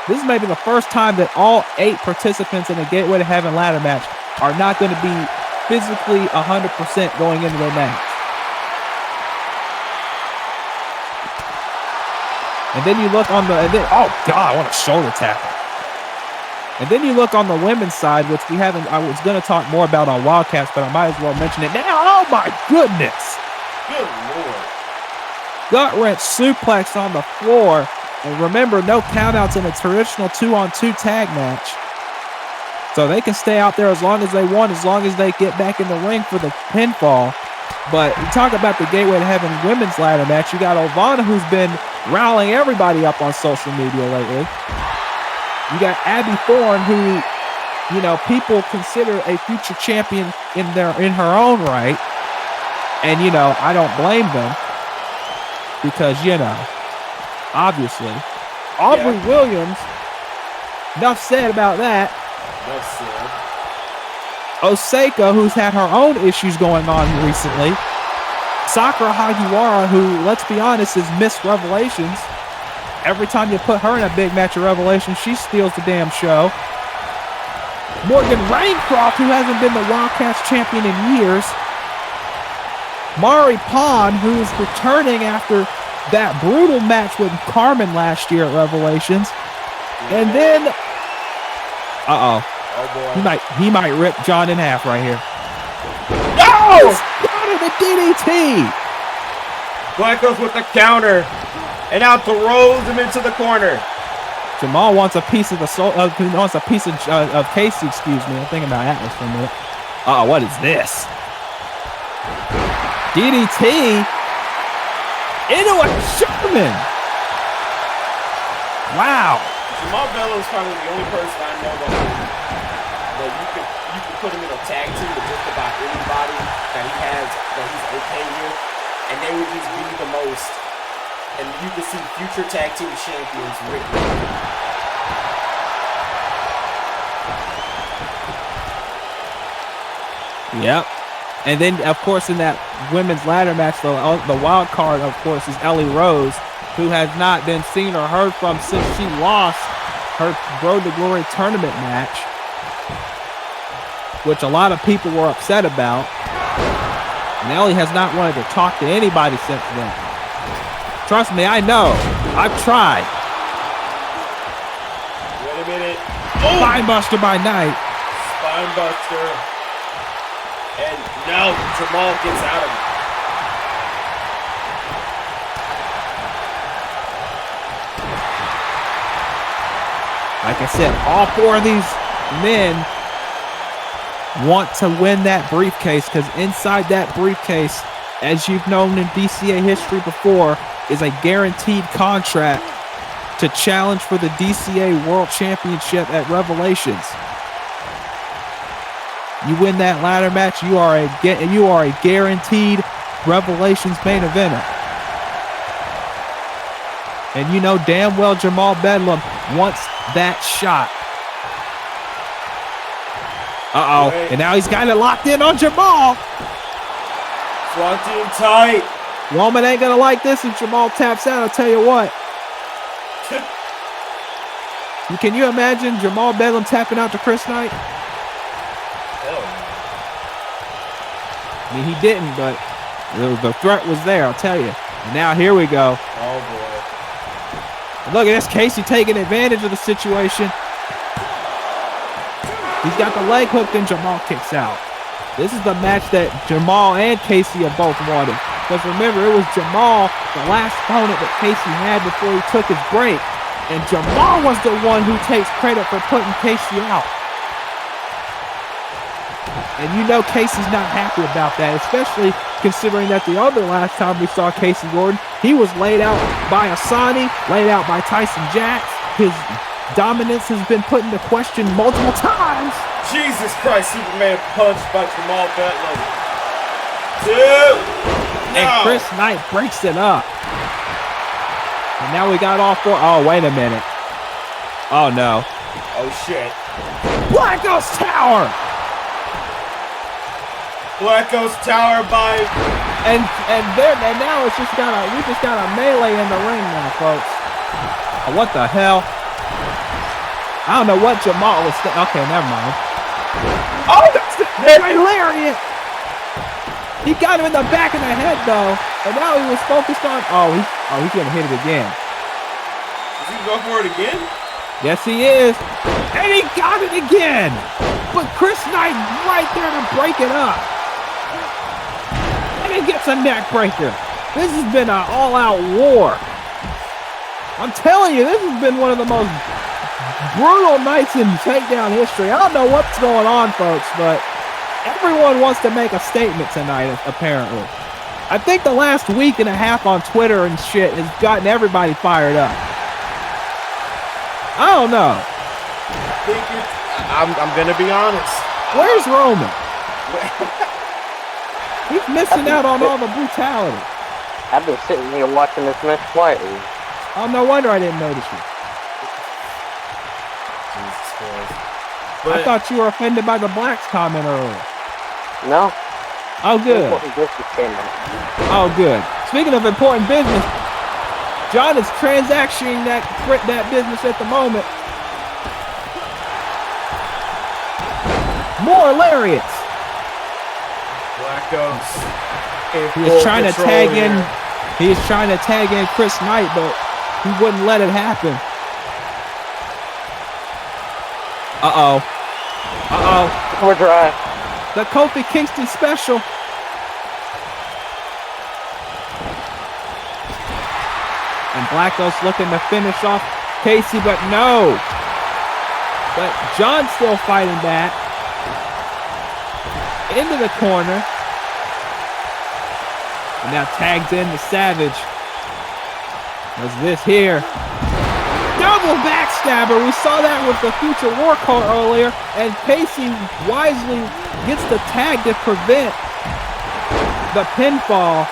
This is maybe the first time that all 8 participants in a Gateway to Heaven ladder match are not going to be physically 100% going into their match. And then you look on the, oh God, I want a shoulder tackle. And then you look on the women's side, which we haven't, I was going to talk more about on Wildcats, but I might as well mention it now. Oh my goodness. Good Lord. Gut wrench suplex on the floor. And remember, no countouts in a traditional 2-on-2 tag match. So they can stay out there as long as they want, as long as they get back in the ring for the pinfall. But you talk about the Gateway to Heaven women's ladder match. You got Ovana, who's been riling everybody up on social media lately. You got Abby Thorne, who, you know, people consider a future champion in her own right. And, you know, I don't blame them because, you know, obviously. Aubrey Williams, enough said about that. Enough said. Osaka, who's had her own issues going on recently. Sakura Hagiwara, who, let's be honest, is Miss Revelations. Every time you put her in a big match of Revelations, she steals the damn show. Morgan Raincroft, who hasn't been the Wildcats champion in years. Mari Pond, who's returning after that brutal match with Carmen last year at Revelations. And then, Oh boy. He might rip John in half right here. Oh! Out of the DDT! Blackos with the counter. And now throws him into the corner. Jamal wants a piece of wants a piece of Casey, excuse me. I'm thinking about Atlas for a minute. What is this? DDT into a Sherman. Wow. Jamal Bello is probably the only person I know that you could put him in a tag team with just about anybody that he's okay with, and they would just be the most. And you can see future tag team champions written. Yep. And then, of course, in that women's ladder match, the wild card, of course, is Ellie Rose. who has not been seen or heard from since she lost her Road to Glory tournament match, which a lot of people were upset about. Nelly has not wanted to talk to anybody since then. Trust me, I know. I've tried. Wait a minute. Spinebuster by night. Spinebuster. And no, Jamal gets out of it. Like I said, all four of these men want to win that briefcase, because inside that briefcase, as you've known in DCA history before, is a guaranteed contract to challenge for the DCA World Championship at Revelations. You win that ladder match, you are a guaranteed Revelations main eventer. And you know damn well Jamal Bedlam wants that shot. Uh-oh. Wait. And now he's got it locked in on Jamal. It's locked in tight. Roman ain't gonna like this if Jamal taps out, I'll tell you what. Can you imagine Jamal Bedlam tapping out to Chris Knight? Hell no. I mean, he didn't, but the threat was there, I'll tell you. And now here we go. Oh, boy. And look at this, Casey taking advantage of the situation. He's got the leg hooked and Jamal kicks out. This is the match that Jamal and Casey have both wanted. Because remember, it was Jamal, the last opponent that Casey had before he took his break. And Jamal was the one who takes credit for putting Casey out. And you know Casey's not happy about that, especially considering that the other last time we saw Casey Gordon, he was laid out by Asani, laid out by Tyson Jax. His dominance has been put into question multiple times. Jesus Christ, Superman punched by Jamal Bedlam. Two. And Chris Knight breaks it up. And now we got all four. Oh, wait a minute. Oh, no. Oh, shit. Blackos Tower! Blackos Tower by... And now it's just we just got a melee in the ring now, folks. Oh, what the hell? I don't know what Jamal was okay, never mind. Oh, that's the lariat! He got him in the back of the head, though. And now he was focused on... he's going to hit it again. Is he going for it again? Yes, he is. And he got it again. But Chris Knight right there to break it up. And he gets a neck breaker. This has been an all-out war. I'm telling you, this has been one of the most brutal nights in Takedown history. I don't know what's going on, folks, but everyone wants to make a statement tonight, apparently. I think the last week and a half on Twitter and shit has gotten everybody fired up. I don't know. I'm gonna be honest. Where's Roman? He's missing out on all the brutality. I've been sitting here watching this match quietly. Oh, no wonder I didn't notice you. Jesus Christ. I thought you were offended by the Blacks comment earlier. No. Oh, good. Oh, good. Speaking of important business, John is transactioning that business at the moment. More lariats. Blackos. He was trying to tag in. He was trying to tag in Chris Knight, but he wouldn't let it happen. Uh-oh. We're dry. The Kofi Kingston special. And Blackos looking to finish off Casey, but no. But John's still fighting back. Into the corner. And now tags in the Savage. What's this here? Double backstabber. We saw that with the Future War card earlier. And Casey wisely gets the tag to prevent the pinfall.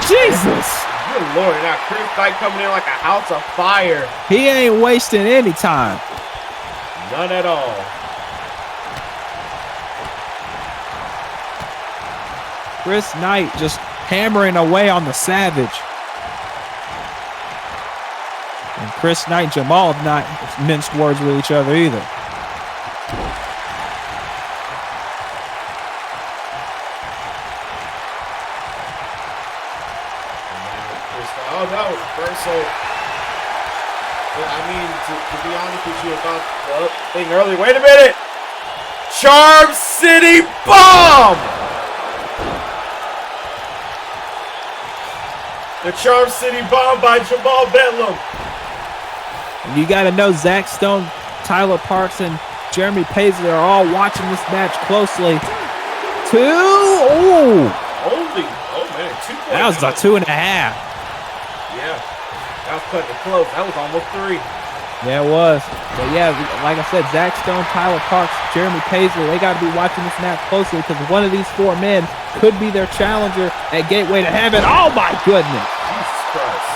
Jesus! Good Lord, now Chris Knight coming in like a house of fire. He ain't wasting any time. None at all. Chris Knight just hammering away on the Savage. And Chris Knight and Jamal have not minced words with each other either. Oh, that was reversal. I mean, to be honest with you about the thing earlier. Wait a minute! Charm City Bomb! The Charm City Bomb by Jamal Bedlam. And you got to know Zach Stone, Tyler Parks, and Jeremy Paisley are all watching this match closely. 2. Ooh. Holy. Oh, man. 2 points. That was a 2.5. Yeah. That was cutting it close. That was almost 3. Yeah, it was. But yeah, like I said, Zach Stone, Tyler Parks, Jeremy Paisley, they got to be watching this match closely because one of these 4 men could be their challenger at Gateway to Heaven. Oh, my goodness. Jesus Christ.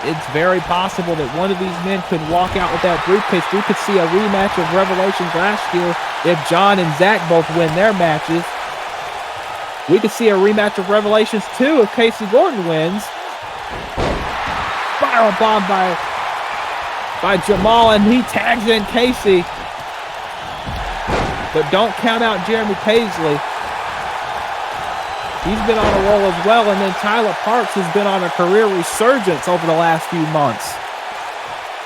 It's very possible that one of these men could walk out with that briefcase. We could see a rematch of Revelations last year if John and Zach both win their matches. We could see a rematch of Revelations 2 if Casey Gordon wins. Spiral bomb by Jamal, and he tags in Casey. But don't count out Jeremy Paisley. He's been on a roll as well, and then Tyler Parks has been on a career resurgence over the last few months.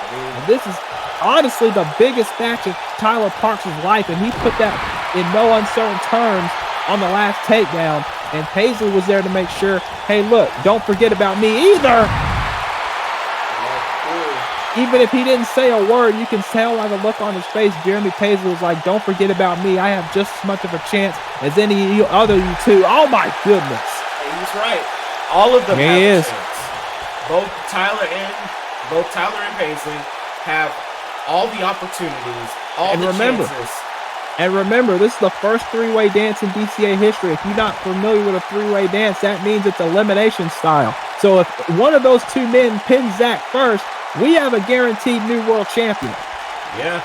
And this is honestly the biggest match of Tyler Parks' life, and he put that in no uncertain terms on the last takedown, and Paisley was there to make sure, hey, look, don't forget about me either. Even if he didn't say a word, you can tell by the look on his face, Jeremy Paisley was like, don't forget about me. I have just as much of a chance as any other you two. Oh, my goodness. And he's right. All of them have a chance. Both Tyler and Paisley have all the opportunities, all the chances. And remember, this is the first 3-way dance in DCA history. If you're not familiar with a 3-way dance, that means it's elimination style. So if one of those 2 men pins Zach first, we have a guaranteed new world champion. Yeah.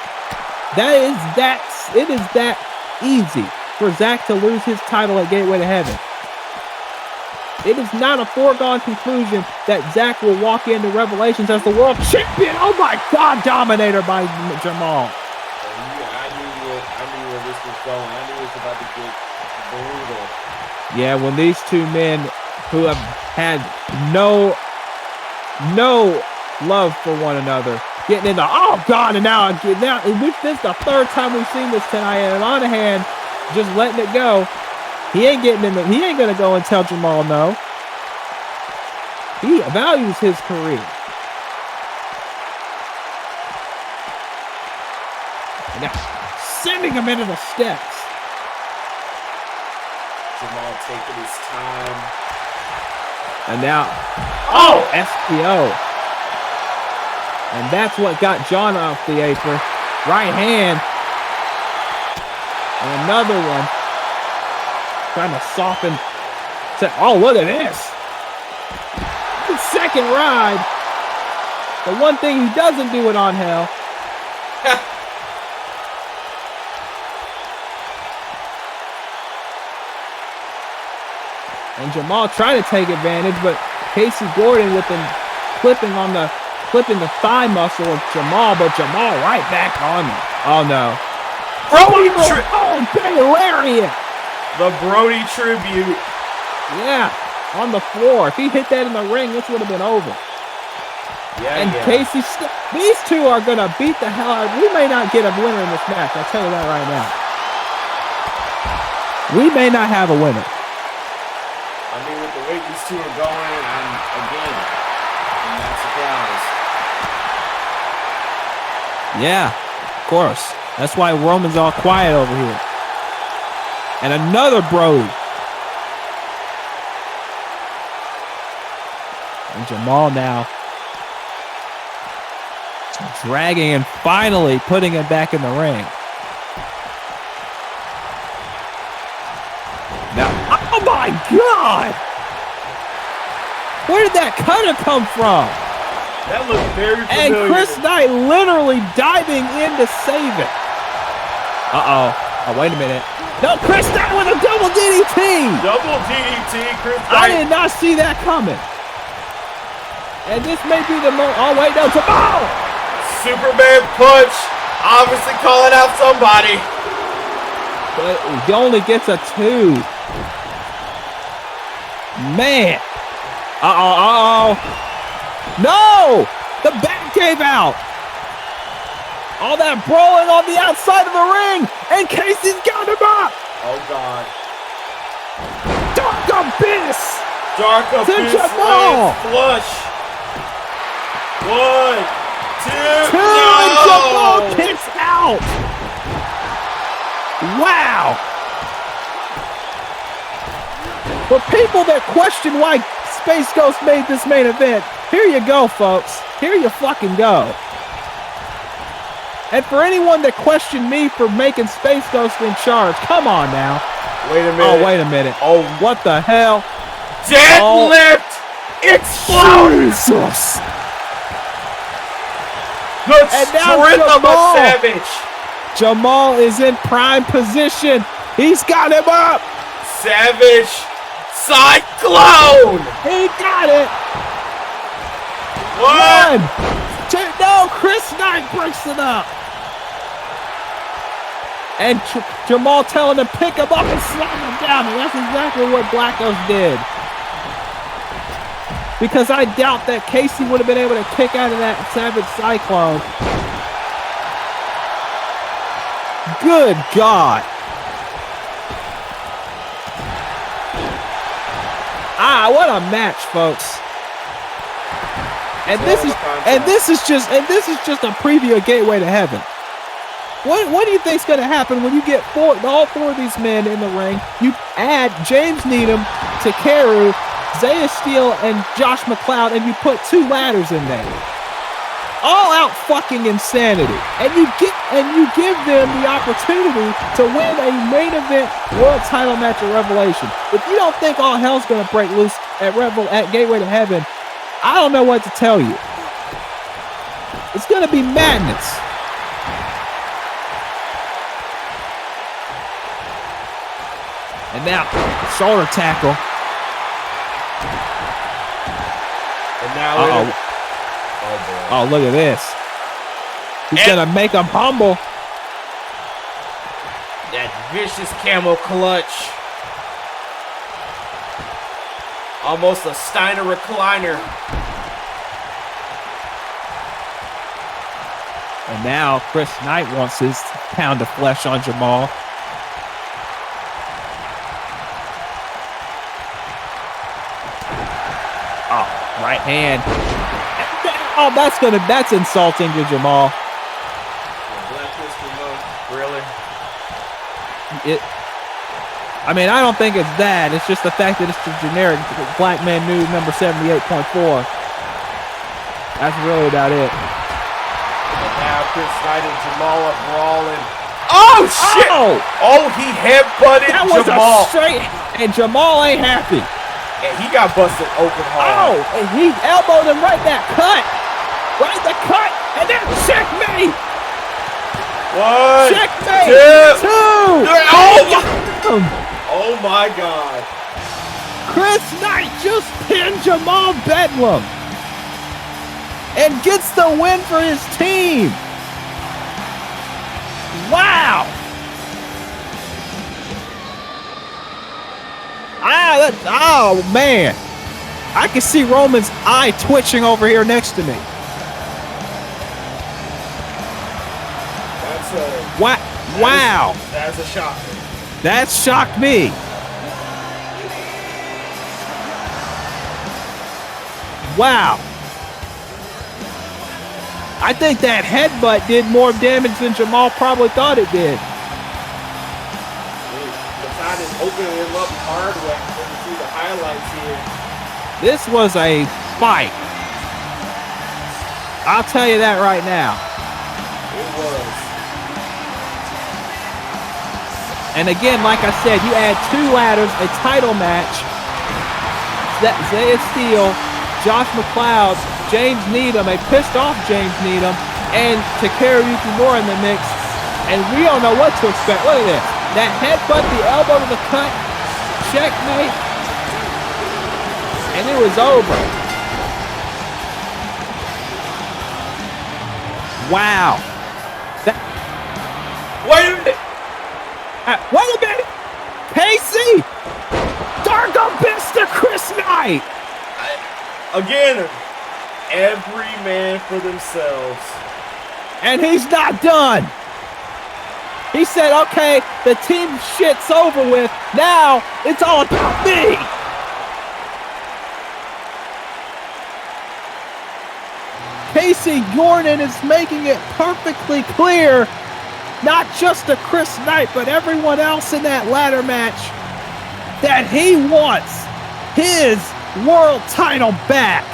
It is that easy for Zach to lose his title at Gateway to Heaven. It is not a foregone conclusion that Zach will walk into Revelations as the world champion. Oh my God, dominator by Jamal. I knew where this was going. I knew it was about to get brutal. Yeah, when these 2 men who have had no love for one another getting into, oh God, and now this is the 3rd time we've seen this tonight, and Monahan just letting it go. He ain't gonna go and tell Jamal no. He values his career. And now sending him into the steps. Jamal taking his time. And now, SPO. And that's what got John off the apron. Right hand. And another one. Trying to soften. Oh, look at this. The second ride. The one thing he doesn't do it on Hell. And Jamal trying to take advantage, but Casey Gordon with him clipping the thigh muscle of Jamal, but Jamal right back on him. Oh no. Brody lariat. The Brody tribute. Yeah, on the floor. If he hit that in the ring, this would have been over. Yeah, and Casey, these 2 are going to beat the hell out of. We may not get a winner in this match. I'll tell you that right now. We may not have a winner. I mean, with the way these 2 are going, I'm not surprised. Yeah, of course. That's why Roman's all quiet over here. And another Brody. And Jamal now dragging and finally putting it back in the ring. Now, oh my God! Where did that cutter come from? That looked very familiar. And Chris Knight literally diving in to save it. Uh-oh. Oh, wait a minute. No, Chris Knight with a double DDT. Double DDT, Chris I Knight. did not see that coming. And this may be the most. Oh, wait, no, Jamal. Superman punch. Obviously calling out somebody. But he only gets a 2. Man. Uh-oh. No! The back gave out. All that brawling on the outside of the ring. And Casey's got him up. Oh, God. Dark Abyss. Dark Abyss Jamal. flush. 1, 2, 2, no! and Jamal kicks out. Wow. For people that question why Space Ghost made this main event, here you go, folks. Here you fucking go. And for anyone that questioned me for making Space Ghost in charge, come on now. Wait a minute. Oh, wait a minute. Oh, What the hell? deadlift! Explode! Jesus. The And now strength of a Jamal. savage. Jamal is in prime position. He's got him up. Savage Cyclone! He got it. What? 1, 2, no, Chris Knight breaks it up. And Jamal telling him pick him up and slam him down. And that's exactly what Blackos did. Because I doubt that Casey would have been able to kick out of that Savage Cyclone. Good God. What a match, folks. And this is just a preview of Gateway to Heaven. What do you think's going to happen when you get all 4 of these men in the ring? You add James Needham, Takeru, Zaya Steele, and Josh McLeod, and you put 2 ladders in there. All out fucking insanity. And you give them the opportunity to win a main event world title match at Revelation. If you don't think all hell's going to break loose at Gateway to Heaven, I don't know what to tell you. It's going to be madness. And now, shoulder tackle. And now, Oh, look at this. He's going to make him humble. that vicious camel clutch. Almost a Steiner recliner. And now Chris Knight wants his pound of flesh on Jamal. Oh, right hand. Oh, that's insulting to Jamal. Black History Month, really? I mean, I don't think it's that. It's just the fact that it's the generic Black Man News number 78.4. That's really about it. And now Chris Knight and Jamal are brawling. Oh, shit! Oh, he headbutted That was Jamal. a straight, and Jamal ain't happy. And he got busted open hard. Oh, and he elbowed him right that cut. Right the cut, and then checkmate. 1, Checkmate. 2, 2. Oh my God. Chris Knight just pinned Jamal Bedlam and gets the win for his team. Wow. Oh man. I can see Roman's eye twitching over here next to me. Wow. That's a shocker. That shocked me. Wow. I think that headbutt did more damage than Jamal probably thought it did. The side is opening him up hard when you see the highlights here. This was a fight. I'll tell you that right now. It was. And again, like I said, you add 2 ladders, a title match. Zaya Steele, Josh McLeod, James Needham, a pissed off James Needham, and Takeru Yukimura in the mix. And we don't know what to expect. Look at this. That headbutt, the elbow to the cut, checkmate, and it was over. Wow. Wait a minute. Wait a minute. Casey. Dark Abyss to Chris Knight. Again, every man for themselves. And he's not done. He said, okay, the team shit's over with. Now it's all about me. Casey Gordon is making it perfectly clear, not just to Chris Knight, but everyone else in that ladder match, that he wants his world title back.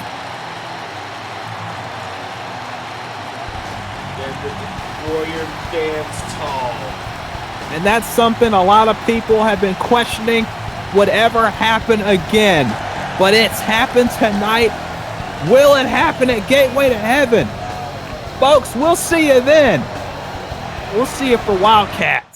The warrior stands tall. And that's something a lot of people have been questioning would ever happen again. But it's happened tonight. Will it happen at Gateway to Heaven? Folks, we'll see you then. We'll see you for Wildcat.